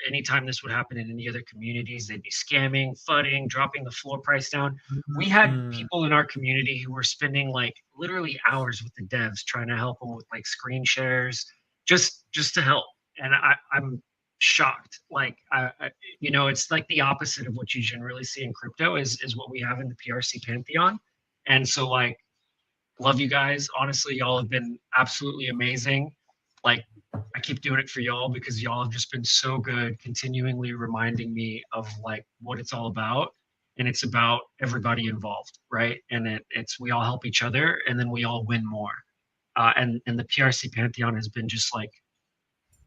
anytime this would happen in any other communities, they'd be scamming, fudding, dropping the floor price down. We had people in our community who were spending like literally hours with the devs trying to help them with like screen shares, just to help. And I'm shocked. Like, it's like the opposite of what you generally see in crypto is what we have in the PRC Pantheon. And so, like, love you guys. Honestly, y'all have been absolutely amazing. Like, I keep doing it for y'all because y'all have just been so good, continually reminding me of like what it's all about. And it's about everybody involved, right? And we all help each other, and then we all win more. And the PRC Pantheon has been just like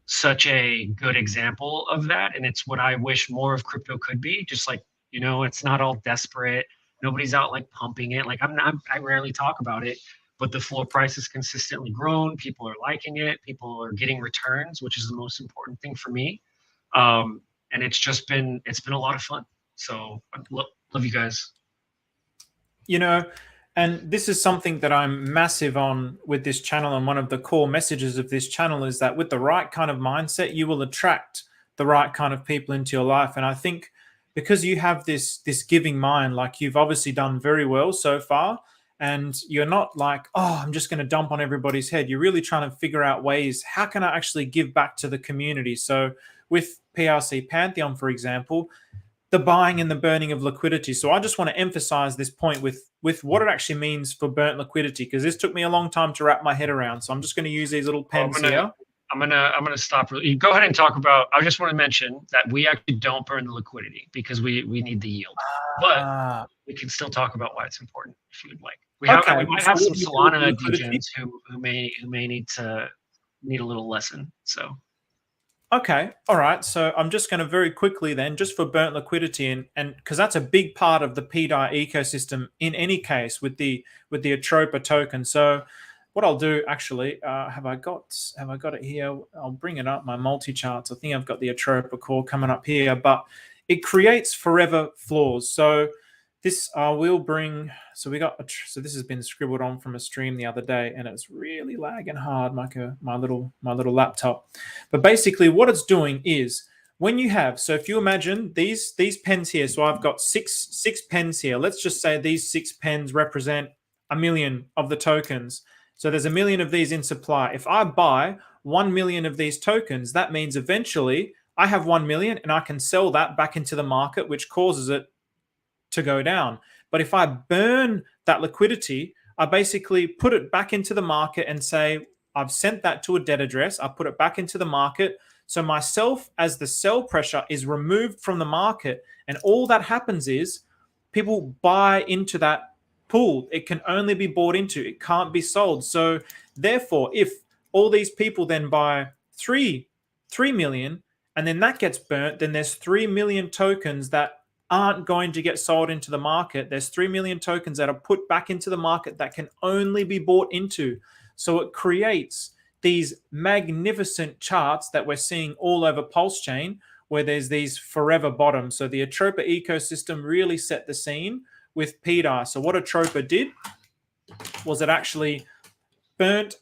such a good example of that. And it's what I wish more of crypto could be. Just like, it's not all desperate. Nobody's out like pumping it. Like, I rarely talk about it, but the floor price has consistently grown. People are liking it. People are getting returns, which is the most important thing for me. And it's been a lot of fun. So Love you guys. You know, and this is something that I'm massive on with this channel, and one of the core messages of this channel is that with the right kind of mindset, you will attract the right kind of people into your life. And I think because you have this giving mind, like you've obviously done very well so far, and you're not like, oh, I'm just going to dump on everybody's head. You're really trying to figure out ways, how can I actually give back to the community? So with PRC Pantheon, for example, the buying and the burning of liquidity. So I just want to emphasize this point with what it actually means for burnt liquidity, because this took me a long time to wrap my head around. So I'm just going to use these little pens here. I'm gonna stop. You go ahead and talk about. I just want to mention that we actually don't burn the liquidity because we need the yield, but we can still talk about why it's important if you would like. We might have some Solana degens who may need a little lesson. So. Okay, all right. So I'm just going to very quickly then, just for burnt liquidity, and because that's a big part of the pDAI ecosystem in any case with the Atropa token. So what I'll do actually, have I got it here? I'll bring it up, my multi-charts. I think I've got the Atropa core coming up here, but it creates forever floors. So this will bring, so this has been scribbled on from a stream the other day, and it's really lagging hard, like my little laptop. But basically what it's doing is, when you have, so if you imagine these pens here, so I've got six pens here. Let's just say these 6 pens represent 1 million of the tokens. So there's 1 million of these in supply. If I buy 1 million of these tokens, that means eventually I have 1 million and I can sell that back into the market, which causes it to go down. But if I burn that liquidity, I basically put it back into the market and say, I've sent that to a debt address. I put it back into the market. So myself, as the sell pressure, is removed from the market. And all that happens is people buy into that pool. It can only be bought into. It can't be sold. So therefore, if all these people then buy 3 million and then that gets burnt, then there's 3 million tokens that aren't going to get sold into the market. There's 3 million tokens that are put back into the market that can only be bought into. So it creates these magnificent charts that we're seeing all over Pulsechain, where there's these forever bottoms. So the Atropa ecosystem really set the scene with pDAI. So what Atropa did was it actually burnt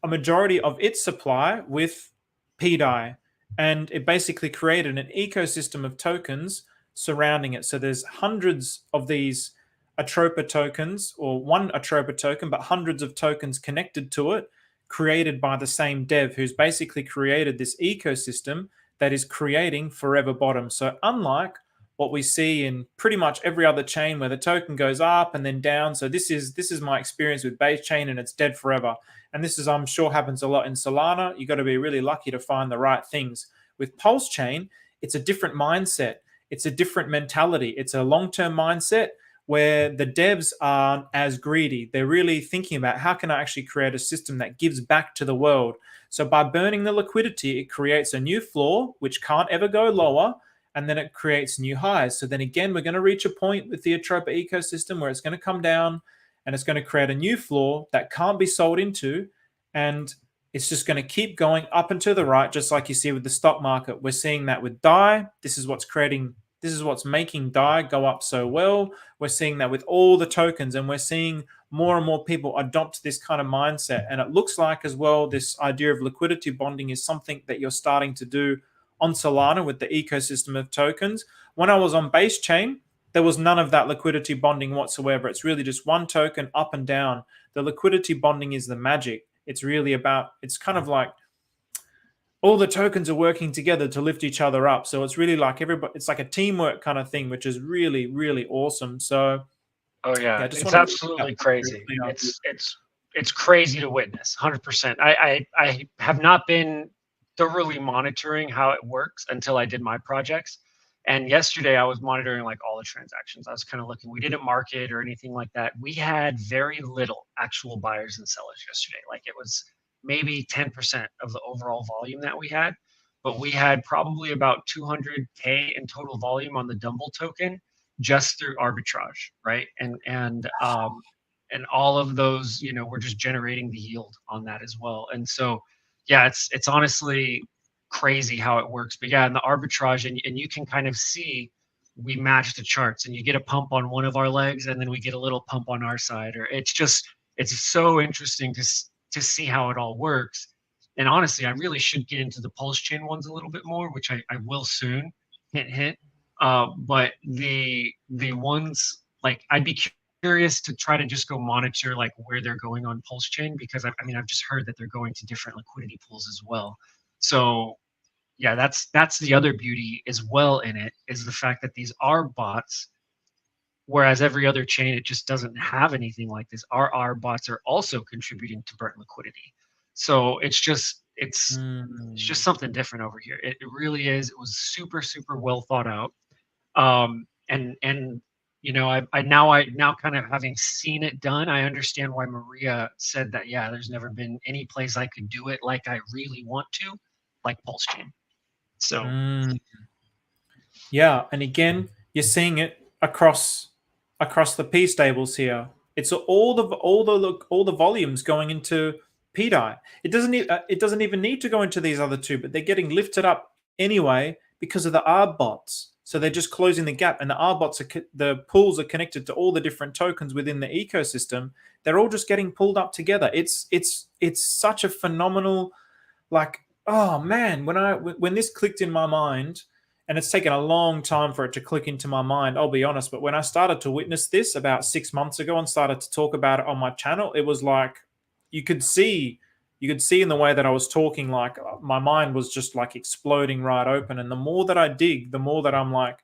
a majority of its supply with pDAI, and it basically created an ecosystem of tokens surrounding it. So there's hundreds of these Atropa tokens, or one Atropa token, but hundreds of tokens connected to it, created by the same dev who's basically created this ecosystem that is creating forever bottoms. So unlike what we see in pretty much every other chain where the token goes up and then down. So this is my experience with base chain, and it's dead forever. And this is, I'm sure, happens a lot in Solana. You got to be really lucky to find the right things. With Pulsechain, it's a different mindset. It's a different mentality. It's a long-term mindset where the devs aren't as greedy. They're really thinking about, how can I actually create a system that gives back to the world? So by burning the liquidity, it creates a new floor, which can't ever go lower, and then it creates new highs. So then again, we're going to reach a point with the Atropa ecosystem where it's going to come down and it's going to create a new floor that can't be sold into, and it's just going to keep going up and to the right, just like you see with the stock market. We're seeing that with DAI. This is what's making DAI go up so well. We're seeing that with all the tokens, and we're seeing more and more people adopt this kind of mindset. And it looks like as well, this idea of liquidity bonding is something that you're starting to do on Solana with the ecosystem of tokens. When I was on base chain, there was none of that liquidity bonding whatsoever. It's really just one token up and down. The liquidity bonding is the magic. It's really about, it's kind of like all the tokens are working together to lift each other up. So it's really like everybody, it's like a teamwork kind of thing, which is really, really awesome. So oh yeah, it's absolutely crazy. It's crazy to witness, 100%. I have not been thoroughly monitoring how it works until I did my projects. And yesterday I was monitoring like all the transactions. I was kind of looking, we didn't market or anything like that. We had very little actual buyers and sellers yesterday. Like it was maybe 10% of the overall volume that we had, but we had probably about 200K in total volume on the Dumble token just through arbitrage, right? And all of those, you know, we're just generating the yield on that as well. And so, yeah, it's honestly crazy how it works. But yeah, and the arbitrage, and you can kind of see we match the charts, and you get a pump on one of our legs, and then we get a little pump on our side. Or it's so interesting to see how it all works. And honestly, I really should get into the Pulsechain ones a little bit more, which I will soon. Hint, hint. But the ones, like, I'd be curious to try to just go monitor like where they're going on Pulsechain, because I mean, I've just heard that they're going to different liquidity pools as well. So yeah, that's the other beauty as well in it, is the fact that these are bots, whereas every other chain, it just doesn't have anything like this. Our bots are also contributing to burnt liquidity. So it's just something different over here. It really is. It was super, super well thought out. And you know, I now kind of, having seen it done, I understand why Maria said that, yeah, there's never been any place I could do it like I really want to, like Pulsechain. So yeah, and again, you're seeing it across the P stables here. It's all the volumes going into pDAI. It doesn't even need to go into these other two, but they're getting lifted up anyway because of the R bots. So they're just closing the gap, and the R bots the pools are connected to all the different tokens within the ecosystem. They're all just getting pulled up together. It's such a phenomenal, like, oh man, when this clicked in my mind, and it's taken a long time for it to click into my mind, I'll be honest, but when I started to witness this about 6 months ago and started to talk about it on my channel, it was like you could see in the way that I was talking, like my mind was just like exploding right open. And the more that I dig, the more that I'm like,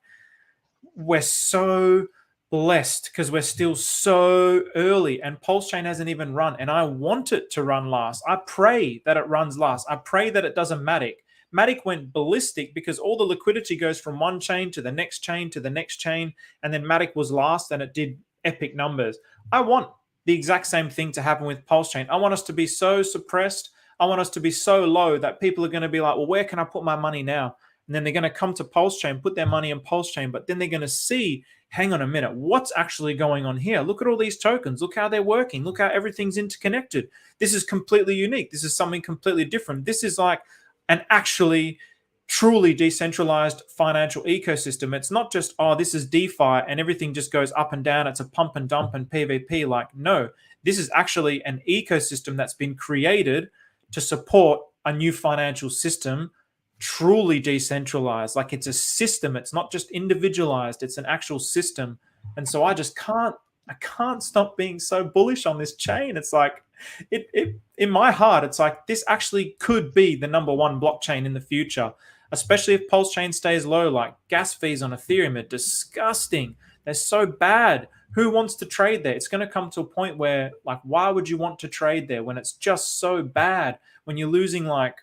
we're so blessed because we're still so early, and Pulsechain hasn't even run, and I want it to run last. I pray that it runs last. I pray that it doesn't Matic. Matic went ballistic because all the liquidity goes from one chain to the next chain to the next chain, and then Matic was last and it did epic numbers. I want the exact same thing to happen with Pulsechain. I want us to be so suppressed. I want us to be so low that people are going to be like, well, where can I put my money now? And then they're going to come to Pulsechain, put their money in Pulsechain, but then they're going to see, hang on a minute, what's actually going on here? Look at all these tokens. Look how they're working. Look how everything's interconnected. This is completely unique. This is something completely different. This is like an actually truly decentralized financial ecosystem. It's not just, oh, this is DeFi and everything just goes up and down. It's a pump and dump and PvP. Like, no, this is actually an ecosystem that's been created to support a new financial system, truly decentralized. Like, it's a system. It's not just individualized. It's an actual system. And so I can't stop being so bullish on this chain. It's like, it in my heart, it's like this actually could be the #1 blockchain in the future, especially if Pulsechain stays low. Like, gas fees on Ethereum are disgusting. They're so bad. Who wants to trade there? It's going to come to a point where, like, why would you want to trade there when it's just so bad? When you're losing, like,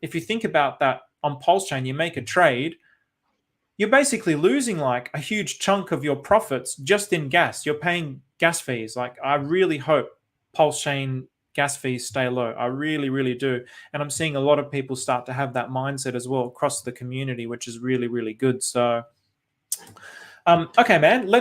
if you think about that on Pulsechain, you make a trade, you're basically losing like a huge chunk of your profits just in gas. You're paying gas fees. Like, I really hope Pulsechain gas fees stay low. I really, really do. And I'm seeing a lot of people start to have that mindset as well across the community, which is really, really good. So, okay, man,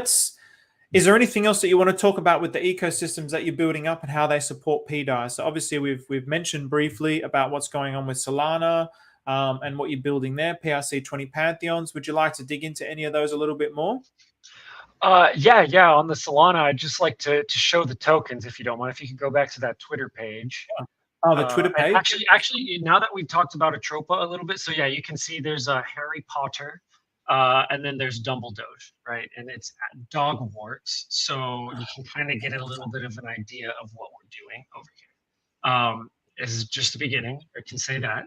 is there anything else that you want to talk about with the ecosystems that you're building up and how they support pDAI? So obviously we've mentioned briefly about what's going on with Solana and what you're building there, PRC20 Pantheons. Would you like to dig into any of those a little bit more? Yeah. On the Solana, I'd just like to show the tokens, if you don't mind. If you could go back to that Twitter page. Yeah. Oh, the Twitter page? Actually, now that we've talked about Atropa a little bit, so yeah, you can see there's a Harry Potter, and then there's Dumbledore, right? And it's Dogwarts, so you can kind of get a little bit of an idea of what we're doing over here. This is just the beginning, I can say that.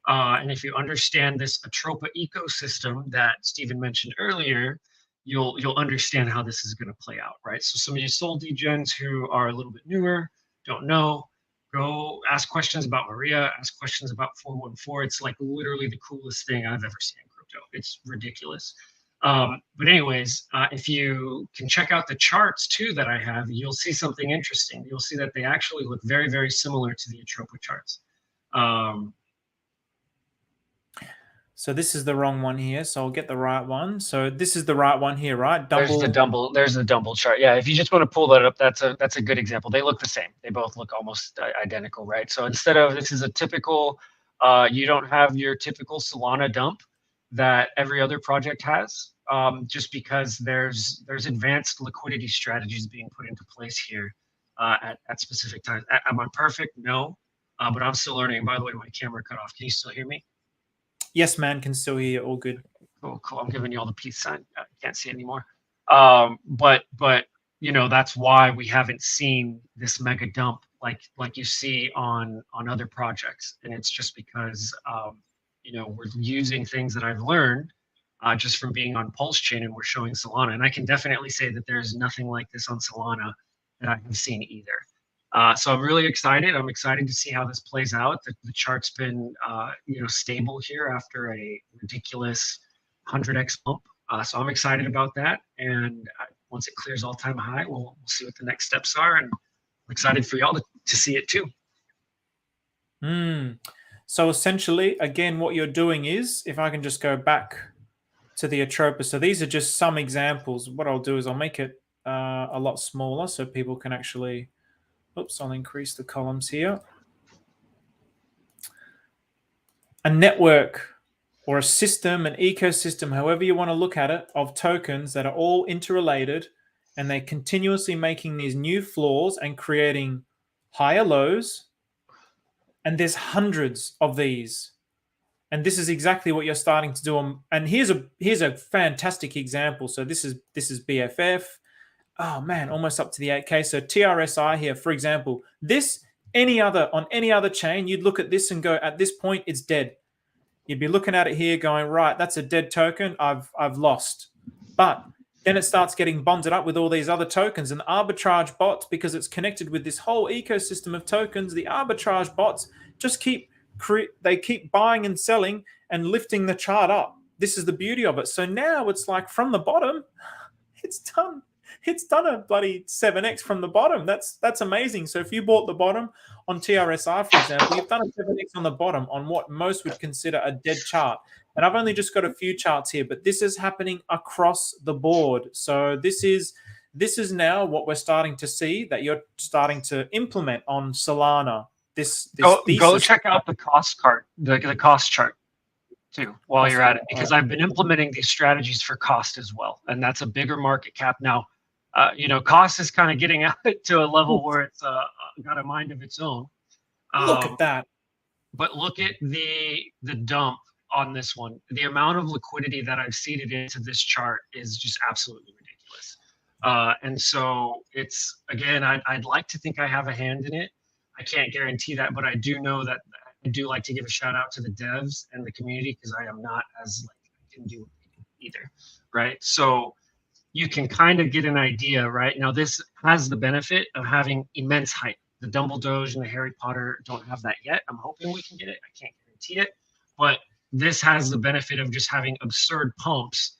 And if you understand this Atropa ecosystem that Stephen mentioned earlier, you'll understand how this is going to play out, right? So some of you Sol degens who are a little bit newer, don't know, go ask questions about Maria, ask questions about 414. It's like literally the coolest thing I've ever seen in crypto. It's ridiculous. But anyways, if you can check out the charts too that I have, you'll see something interesting. You'll see that they actually look very, very similar to the Atropa charts. So this is the wrong one here. So I'll get the right one. So this is the right one here, right? There's the Dumble chart. Yeah, if you just want to pull that up, that's a good example. They look the same. They both look almost identical, right? So instead of, this is a typical, you don't have your typical Solana dump that every other project has. just because there's advanced liquidity strategies being put into place here at specific times. Am I perfect? No, but I'm still learning. By the way, my camera cut off. Can you still hear me? Yes, man, can still hear you. All good. Cool, cool. I'm giving you all the peace sign. I can't see anymore. But you know, that's why we haven't seen this mega dump like you see on other projects, and it's just because you know, we're using things that I've learned just from being on Pulsechain, and we're showing Solana. And I can definitely say that there's nothing like this on Solana that I have seen either. So I'm really excited. I'm excited to see how this plays out. The chart's been you know, stable here after a ridiculous 100x bump. So I'm excited about that. And once it clears all-time high, we'll see what the next steps are. And I'm excited for y'all to see it too. So essentially, again, what you're doing is, if I can just go back to the Atropa. So these are just some examples. What I'll do is I'll make it a lot smaller so people can actually, oops, I'll increase the columns here. A network or a system, an ecosystem, however you want to look at it, of tokens that are all interrelated, and they're continuously making these new floors and creating higher lows. And there's hundreds of these. And this is exactly what you're starting to do. And here's a fantastic example. So this is BFF. Oh man, almost up to the 8K. So TRSI here, for example, this on any other chain, you'd look at this and go, at this point, it's dead. You'd be looking at it here going, right, that's a dead token. I've lost. But then it starts getting bonded up with all these other tokens, and arbitrage bots, because it's connected with this whole ecosystem of tokens, the arbitrage bots just keep buying and selling and lifting the chart up. This is the beauty of it. So now it's like from the bottom, it's done. It's done a bloody 7x from the bottom. That's amazing. So if you bought the bottom on TRSI, for example, you've done a 7x on the bottom on what most would consider a dead chart. And I've only just got a few charts here, but this is happening across the board. So this is now what we're starting to see that you're starting to implement on Solana. Go check out the cost chart, the cost chart too, while you're at it, because I've been implementing these strategies for cost as well, and that's a bigger market cap now. You know, cost is kind of getting out to a level where it's got a mind of its own. Look at that. But look at the dump on this one. The amount of liquidity that I've seeded into this chart is just absolutely ridiculous. And so it's, again, I'd like to think I have a hand in it. I can't guarantee that, but I do know that I do like to give a shout out to the devs and the community, because I am not as I can do either, right? So you can kind of get an idea, right? Now this has the benefit of having immense hype. The Dumble Doge and the Harry Potter don't have that yet. I'm hoping we can get it. I can't guarantee it, but this has the benefit of just having absurd pumps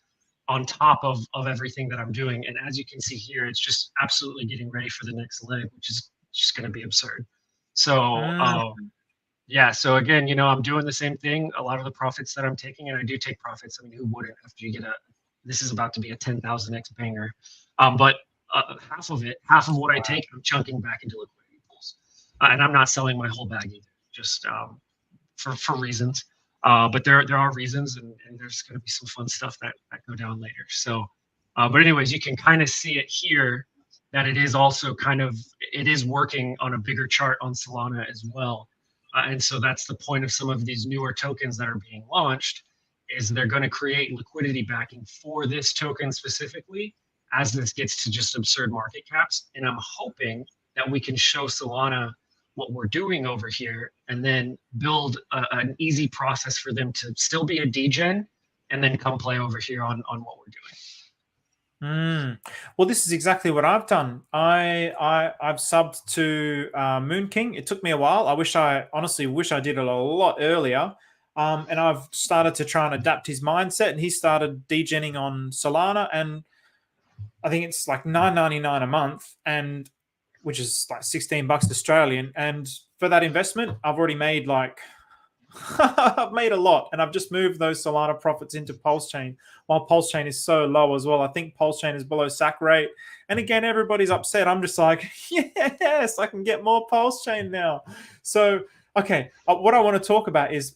on top of everything that I'm doing. And as you can see here, it's just absolutely getting ready for the next leg, which is just going to be absurd. So yeah, so again, you know, I'm doing the same thing. A lot of the profits that I'm taking, and I do take profits. I mean, who wouldn't after you get this is about to be a 10,000x banger. But half of what I take, I'm chunking back into liquidity pools. And I'm not selling my whole bag either, just for reasons. But there are reasons, and there's going to be some fun stuff that go down later. So, but anyways, you can kind of see it here that it is also it is working on a bigger chart on Solana as well. And so that's the point of some of these newer tokens that are being launched, is they're going to create liquidity backing for this token specifically as this gets to just absurd market caps. And I'm hoping that we can show Solana what we're doing over here, and then build an easy process for them to still be a degen and then come play over here on what we're doing. Well, this is exactly what I've done. I've subbed to Moon King. It took me a while. I honestly wish I did it a lot earlier. And I've started to try and adapt his mindset, and he started degenning on Solana, and I think it's like $9.99 a month, and which is like $16 Australian. And for that investment, I've already made I've made a lot, and I've just moved those Solana profits into Pulsechain, while Pulsechain is so low as well. I think Pulsechain is below SAC rate. And again, everybody's upset. I'm just like, yes, I can get more Pulsechain now. So Okay, what I want to talk about is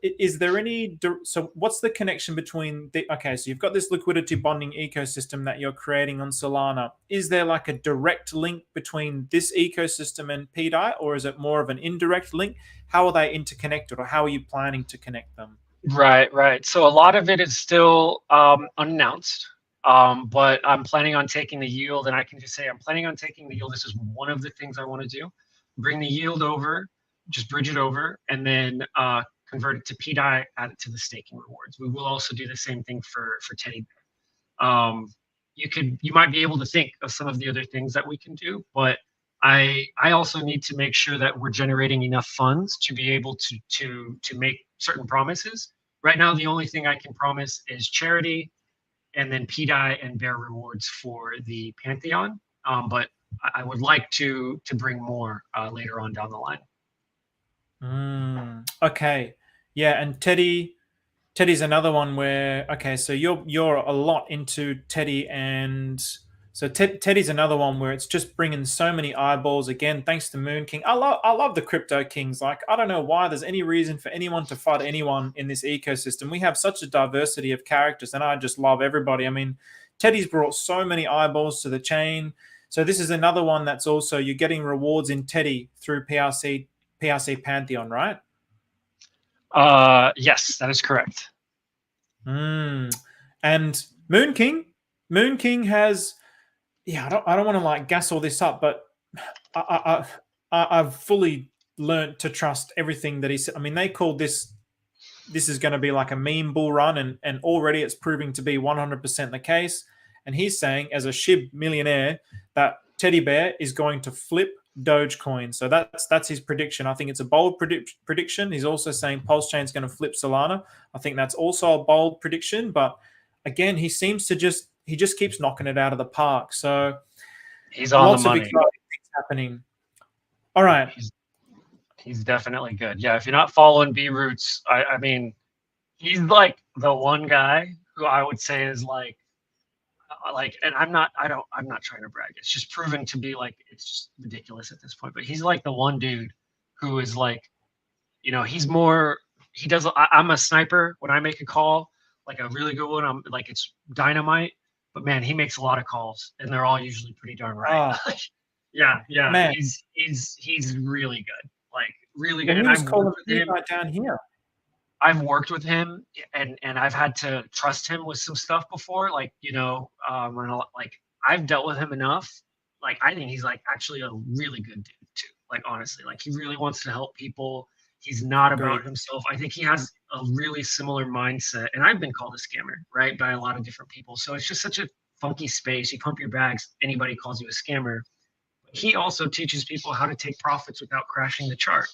is there any, so what's the connection between okay, so you've got this liquidity bonding ecosystem that you're creating on Solana. Is there like a direct link between this ecosystem and pDAI, or is it more of an indirect link? How are they interconnected, or how are you planning to connect them? Right. So a lot of it is still unannounced, but I'm planning on taking the yield, and I can just say I'm planning on taking the yield. This is one of the things I want to do. Bring the yield over, just bridge it over, and then convert it to pDAI, add it to the staking rewards. We will also do the same thing for Teddy Bear. You might be able to think of some of the other things that we can do, but I also need to make sure that we're generating enough funds to be able to make certain promises. Right now, the only thing I can promise is charity, and then pDAI and bear rewards for the Pantheon. But I would like to bring more later on down the line. Okay, yeah, and Teddy's another one where, okay, so you're a lot into Teddy, and so Teddy's another one where it's just bringing so many eyeballs again, thanks to Moon King. I love the crypto kings. Like, I don't know why there's any reason for anyone to fight anyone in this ecosystem. We have such a diversity of characters, and I just love everybody. I mean, Teddy's brought so many eyeballs to the chain. So this is another one that's also, you're getting rewards in Teddy through PRC Pantheon, right? Yes, that is correct. And Moon King has, yeah, I don't want to like gas all this up, but I've fully learned to trust everything that he said. I mean, they called this is going to be like a meme bull run, and already it's proving to be 100% the case. And he's saying, as a SHIB millionaire, that Teddy Bear is going to flip Dogecoin. So that's his prediction. I think it's a bold prediction. He's also saying Pulsechain is going to flip Solana. I think that's also a bold prediction. But again, he seems to just keeps knocking it out of the park. So he's on the money. Lots of exciting things happening. All right. He's definitely good. Yeah, if you're not following B Roots, I mean, he's like the one guy who I would say is like, and I'm not trying to brag. It's just proven to be like, it's just ridiculous at this point. But he's like the one dude who is like, he's more, I'm a sniper when I make a call, like a really good one. I'm like, it's dynamite, but man, he makes a lot of calls and they're all usually pretty darn right. Yeah. Man. He's really good. Like really good. And I've worked with him right down here. I've worked with him and I've had to trust him with some stuff before. Like, like I've dealt with him enough. Like, I think he's like actually a really good dude too. Like, honestly, like he really wants to help people. He's not about himself. I think he has a really similar mindset. And I've been called a scammer, right, by a lot of different people. So it's just such a funky space. You pump your bags, anybody calls you a scammer. He also teaches people how to take profits without crashing the chart.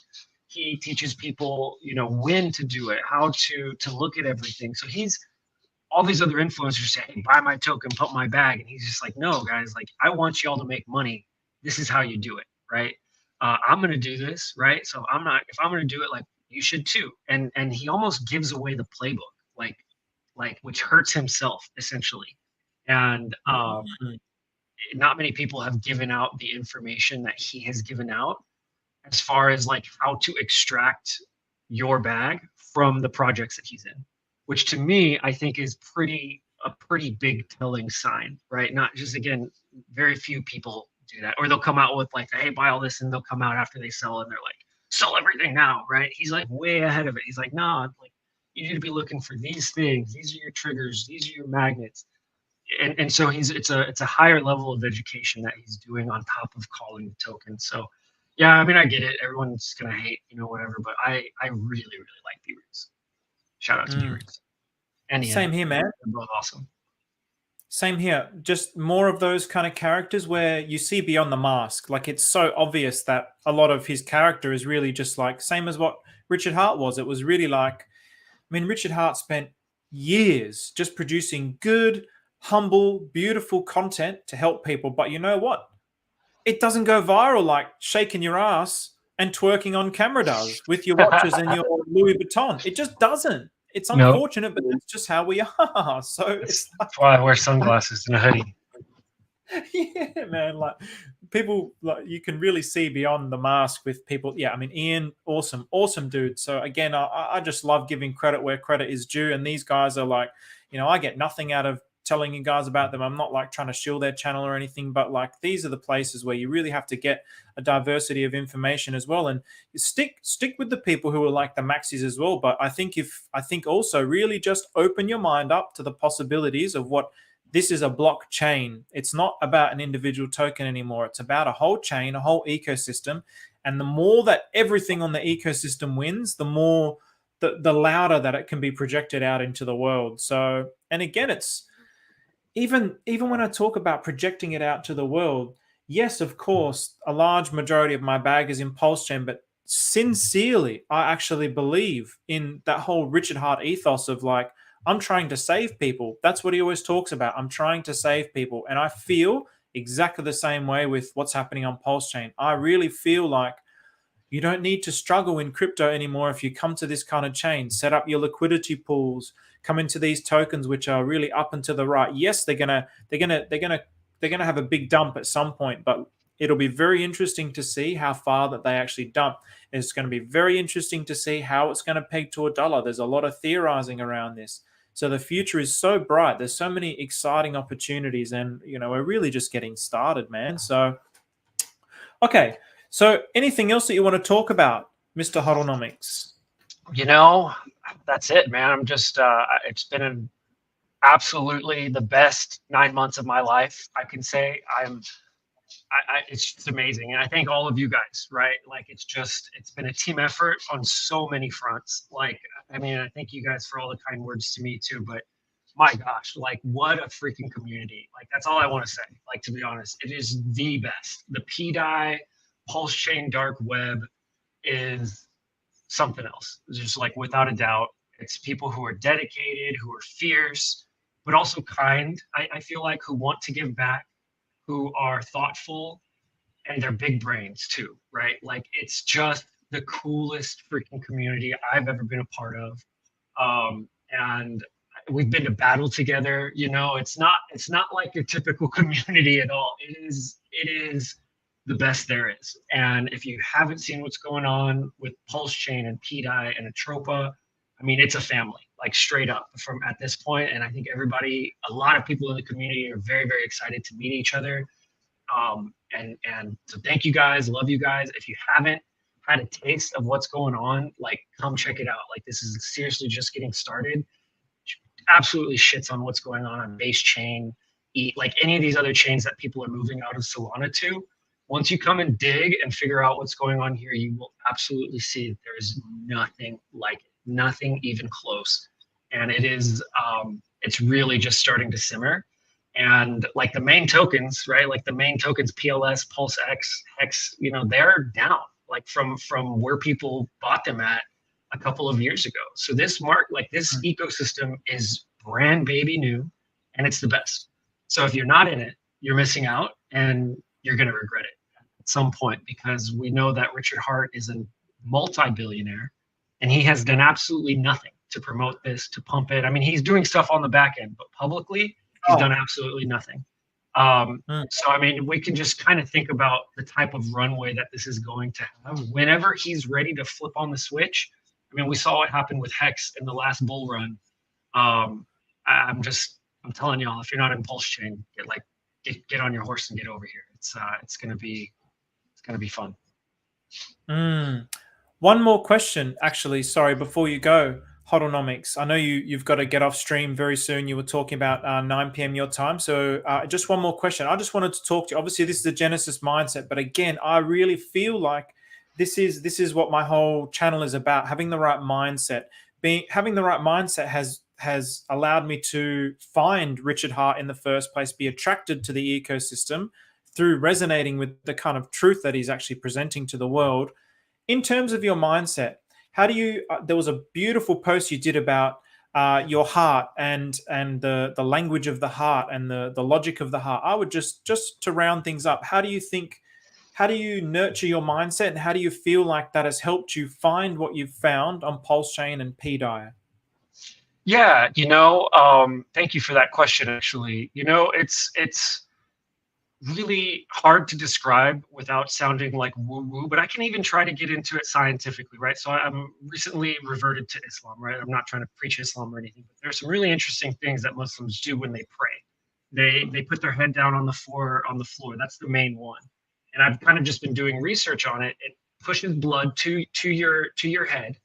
He teaches people, when to do it, how to look at everything. So he's all these other influencers saying, buy my token, pump my bag. And he's just like, no, guys, like I want y'all to make money. This is how you do it, right? I'm going to do this, right? So if I'm going to do it, like you should too. And he almost gives away the playbook, like which hurts himself essentially. And not many people have given out the information that he has given out as far as like how to extract your bag from the projects that he's in, which to me, I think is a pretty big telling sign, right? Not just, again, very few people do that, or they'll come out with like, hey, buy all this, and they'll come out after they sell and they're like, sell everything now, right? He's like way ahead of it. He's like, no, like you need to be looking for these things. These are your triggers. These are your magnets. And so it's a higher level of education that he's doing on top of calling the token. So yeah, I mean, I get it. Everyone's gonna hate, whatever, but I really, really like B Roots. Shout out to B Roots. Same here, man. They're both awesome. Same here. Just more of those kind of characters where you see beyond the mask. Like, it's so obvious that a lot of his character is really just like same as what Richard Hart was. It was really like, I mean, Richard Hart spent years just producing good, humble, beautiful content to help people. But you know what? It doesn't go viral like shaking your ass and twerking on camera does with your watches and your Louis Vuitton. It just doesn't. It's unfortunate, but it's just how we are. So that's why I wear sunglasses and a hoodie. Yeah, man. Like people, like, you can really see beyond the mask with people. Yeah, I mean, Ian, awesome dude. So again, I just love giving credit where credit is due, and these guys are like, I get nothing out of telling you guys about them. I'm not like trying to shill their channel or anything, but like these are the places where you really have to get a diversity of information as well, and stick with the people who are like the maxis as well. But I think also really just open your mind up to the possibilities of what this is. A blockchain. It's not about an individual token anymore. It's about a whole chain, a whole ecosystem. And the more that everything on the ecosystem wins, the more the louder that it can be projected out into the world. So, and again, it's even when I talk about projecting it out to the world, yes, of course, a large majority of my bag is in Pulsechain, but sincerely, I actually believe in that whole Richard Hart ethos of like, I'm trying to save people. That's what he always talks about. I'm trying to save people. And I feel exactly the same way with what's happening on Pulsechain. I really feel like you don't need to struggle in crypto anymore if you come to this kind of chain. Set up your liquidity pools, come into these tokens which are really up and to the right. Yes, they're gonna have a big dump at some point, but it'll be very interesting to see how far that they actually dump. It's going to be very interesting to see how it's going to peg to $1. There's a lot of theorizing around this. So the future is so bright. There's so many exciting opportunities, and we're really just getting started, man. So, okay. So anything else that you want to talk about, Mr. HODLnomix? That's it, man. I'm just, it's been absolutely the best 9 months of my life. I can say it's just amazing. And I thank all of you guys, right? Like, it's been a team effort on so many fronts. Like, I mean, I thank you guys for all the kind words to me too, but my gosh, like, what a freaking community. Like, that's all I want to say. Like, to be honest, it is the best. The pDAI Pulsechain Dark Web is something else. It's just like, without a doubt, it's people who are dedicated, who are fierce, but also kind. I feel like, who want to give back, who are thoughtful, and they're big brains too, right? Like, it's just the coolest freaking community I've ever been a part of. And we've been to battle together. It's not like your typical community at all. It is the best there is. And if you haven't seen what's going on with Pulsechain and pDAI and Atropa, I mean, it's a family, like, straight up from at this point. And I think a lot of people in the community are very, very excited to meet each other. And so thank you guys, love you guys. If you haven't had a taste of what's going on, like, come check it out. Like, this is seriously just getting started. Absolutely shits on what's going on base chain, like any of these other chains that people are moving out of Solana to. Once you come and dig and figure out what's going on here, you will absolutely see that there is nothing like it, nothing even close. And it's really just starting to simmer. And like the main tokens, right? Like the main tokens, PLS, PulseX, Hex, they're down, like from where people bought them at a couple of years ago. So this ecosystem is brand baby new, and it's the best. So if you're not in it, you're missing out, and you're going to regret it at some point, because we know that Richard Hart is a multi-billionaire, and he has done absolutely nothing to promote this, to pump it. I mean, he's doing stuff on the back end, but publicly, he's done absolutely nothing. So, I mean, we can just kind of think about the type of runway that this is going to have whenever he's ready to flip on the switch. I mean, we saw what happened with Hex in the last bull run. I'm telling y'all, if you're not in Pulsechain, get on your horse and get over here. It's gonna be fun. One more question, actually. Sorry, before you go, HODLnomix. I know you've got to get off stream very soon. You were talking about 9 p.m. your time. So just one more question. I just wanted to talk to you. Obviously, this is the Genesis mindset, but again, I really feel like this is what my whole channel is about. Having the right mindset. Having the right mindset has allowed me to find Richard Hart in the first place, be attracted to the ecosystem through resonating with the kind of truth that he's actually presenting to the world. In terms of your mindset, how do you? There was a beautiful post you did about your heart and the language of the heart and the logic of the heart. I would just to round things up, how do you nurture your mindset, and how do you feel like that has helped you find what you've found on Pulsechain and pDAI? Yeah, thank you for that question. Actually, really hard to describe without sounding like woo-woo, but I can even try to get into it scientifically, right? So I'm recently reverted to Islam, right? I'm not trying to preach Islam or anything, but there's some really interesting things that Muslims do when they pray. They put their head down on the floor. That's the main one. And I've kind of just been doing research on it. It pushes blood to your head,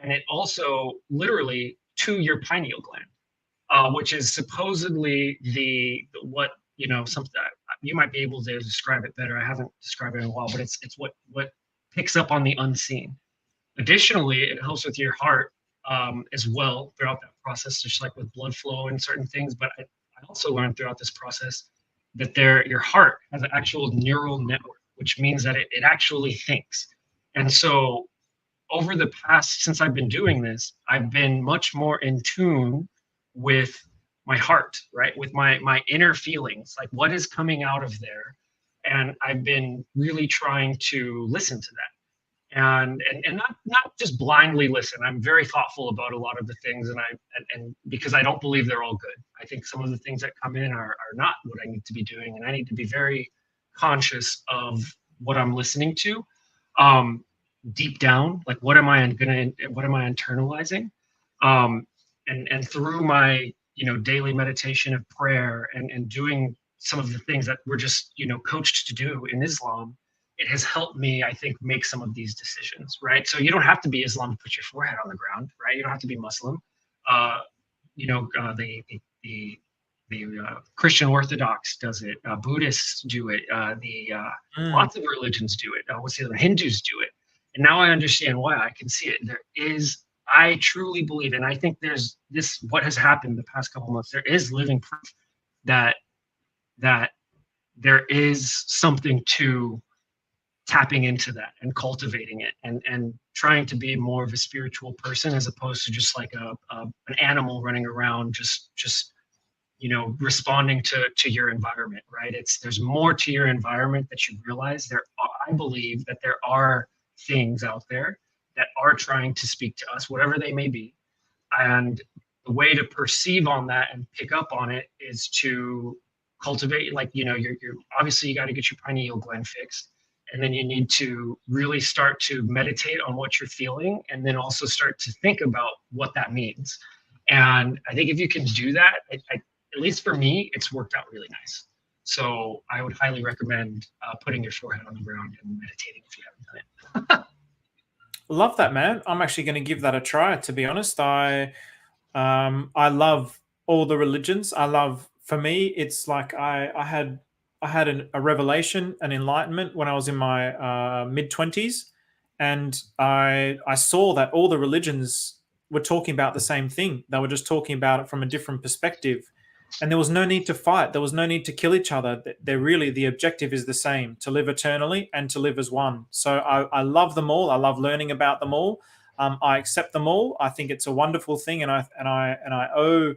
and it also literally to your pineal gland, which is supposedly the what something you might be able to describe it better. I haven't described it in a while, but it's what picks up on the unseen. Additionally, it helps with your heart as well throughout that process, just like with blood flow and certain things. But I also learned throughout this process that your heart has an actual neural network, which means that it actually thinks. And so over the past, since I've been doing this, I've been much more in tune with my heart, right? With my inner feelings, like what is coming out of there. And I've been really trying to listen to that. And not just blindly listen. I'm very thoughtful about a lot of the things, and because I don't believe they're all good. I think some of the things that come in are not what I need to be doing, and I need to be very conscious of what I'm listening to. Deep down, like what am I internalizing? And through my daily meditation of prayer and doing some of the things that we're just coached to do in Islam, it has helped me, I think, make some of these decisions, right? So you don't have to be Islam to put your forehead on the ground, right? You don't have to be Muslim. The Christian Orthodox does it. Buddhists do it. Lots of religions do it. What's the other? Hindus do it. And now I understand why. I can see it. I truly believe, and I think there's this, what has happened the past couple months, there is living proof that there is something to tapping into that and cultivating it and trying to be more of a spiritual person as opposed to just like an animal running around just responding to your environment, right? There's more to your environment that you realize. I believe that there are things out there that are trying to speak to us, whatever they may be. And the way to perceive on that and pick up on it is to cultivate, like, you're obviously you got to get your pineal gland fixed. And then you need to really start to meditate on what you're feeling and then also start to think about what that means. And I think if you can do that, at least for me, it's worked out really nice. So I would highly recommend putting your forehead on the ground and meditating if you haven't done it. Love that, man. I'm actually going to give that a try. To be honest, I love all the religions. For me, it's like I had a revelation, an enlightenment when I was in my mid-20s, and I saw that all the religions were talking about the same thing. They were just talking about it from a different perspective. And there was no need to fight. There was no need to kill each other. The objective is the same: to live eternally and to live as one. So I love them all. I love learning about them all. I accept them all. I think it's a wonderful thing, and I owe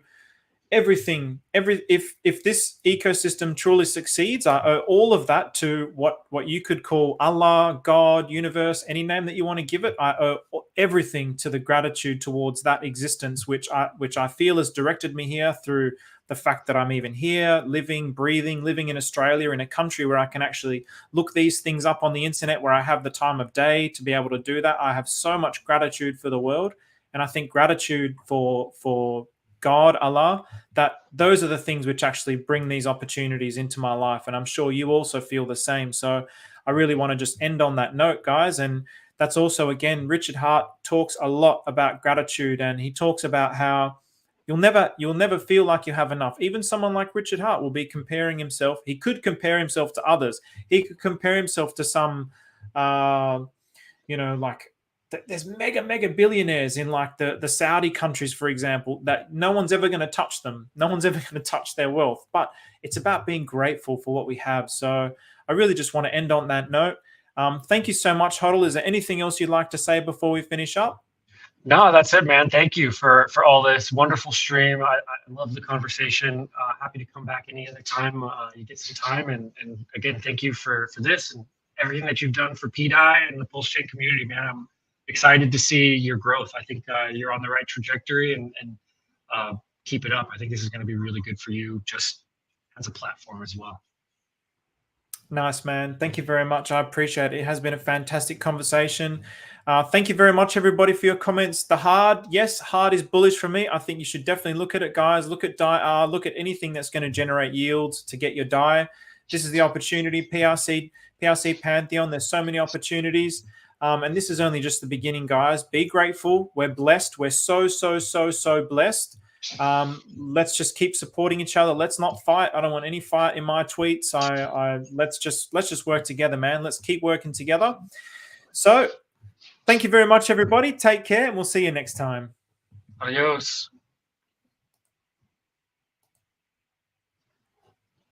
everything. If this ecosystem truly succeeds, I owe all of that to what you could call Allah, God, universe, any name that you want to give it. I owe everything to the gratitude towards that existence, which I feel has directed me here through the fact that I'm even here, living, breathing, living in Australia, in a country where I can actually look these things up on the internet, where I have the time of day to be able to do that. I have so much gratitude for the world. And I think gratitude for God, Allah, that those are the things which actually bring these opportunities into my life. And I'm sure you also feel the same. So I really want to just end on that note, guys. And that's also, again, Richard Hart talks a lot about gratitude, and he talks about how you'll never feel like you have enough. Even someone like Richard Hart will be comparing himself. He could compare himself to others. He could compare himself to some, like there's mega billionaires in like the Saudi countries, for example, that no one's ever going to touch them. No one's ever going to touch their wealth. But it's about being grateful for what we have. So I really just want to end on that note. Thank you so much, HODL. Is there anything else you'd like to say before we finish up? No, that's it, man. Thank you for all this wonderful stream. I love the conversation. Happy to come back any other time you get some time. And again, thank you for this and everything that you've done for pDAI and the Pulsechain community, man. I'm excited to see your growth. I think you're on the right trajectory, and keep it up. I think this is going to be really good for you just as a platform as well. Nice, man. Thank you very much. I appreciate it. It has been a fantastic conversation. Thank you very much, everybody, for your comments. The hard, yes, hard is bullish for me. I think you should definitely look at it, guys. Look at DAI, look at anything that's going to generate yields to get your DAI. This is the opportunity. PRC Pantheon. There's so many opportunities. And this is only just the beginning, guys. Be grateful. We're blessed. We're so blessed. Let's just keep supporting each other. Let's not fight. I don't want any fight in my tweets. Let's just work together, man. Let's keep working together. So thank you very much, everybody. Take care, and we'll see you next time. Adios.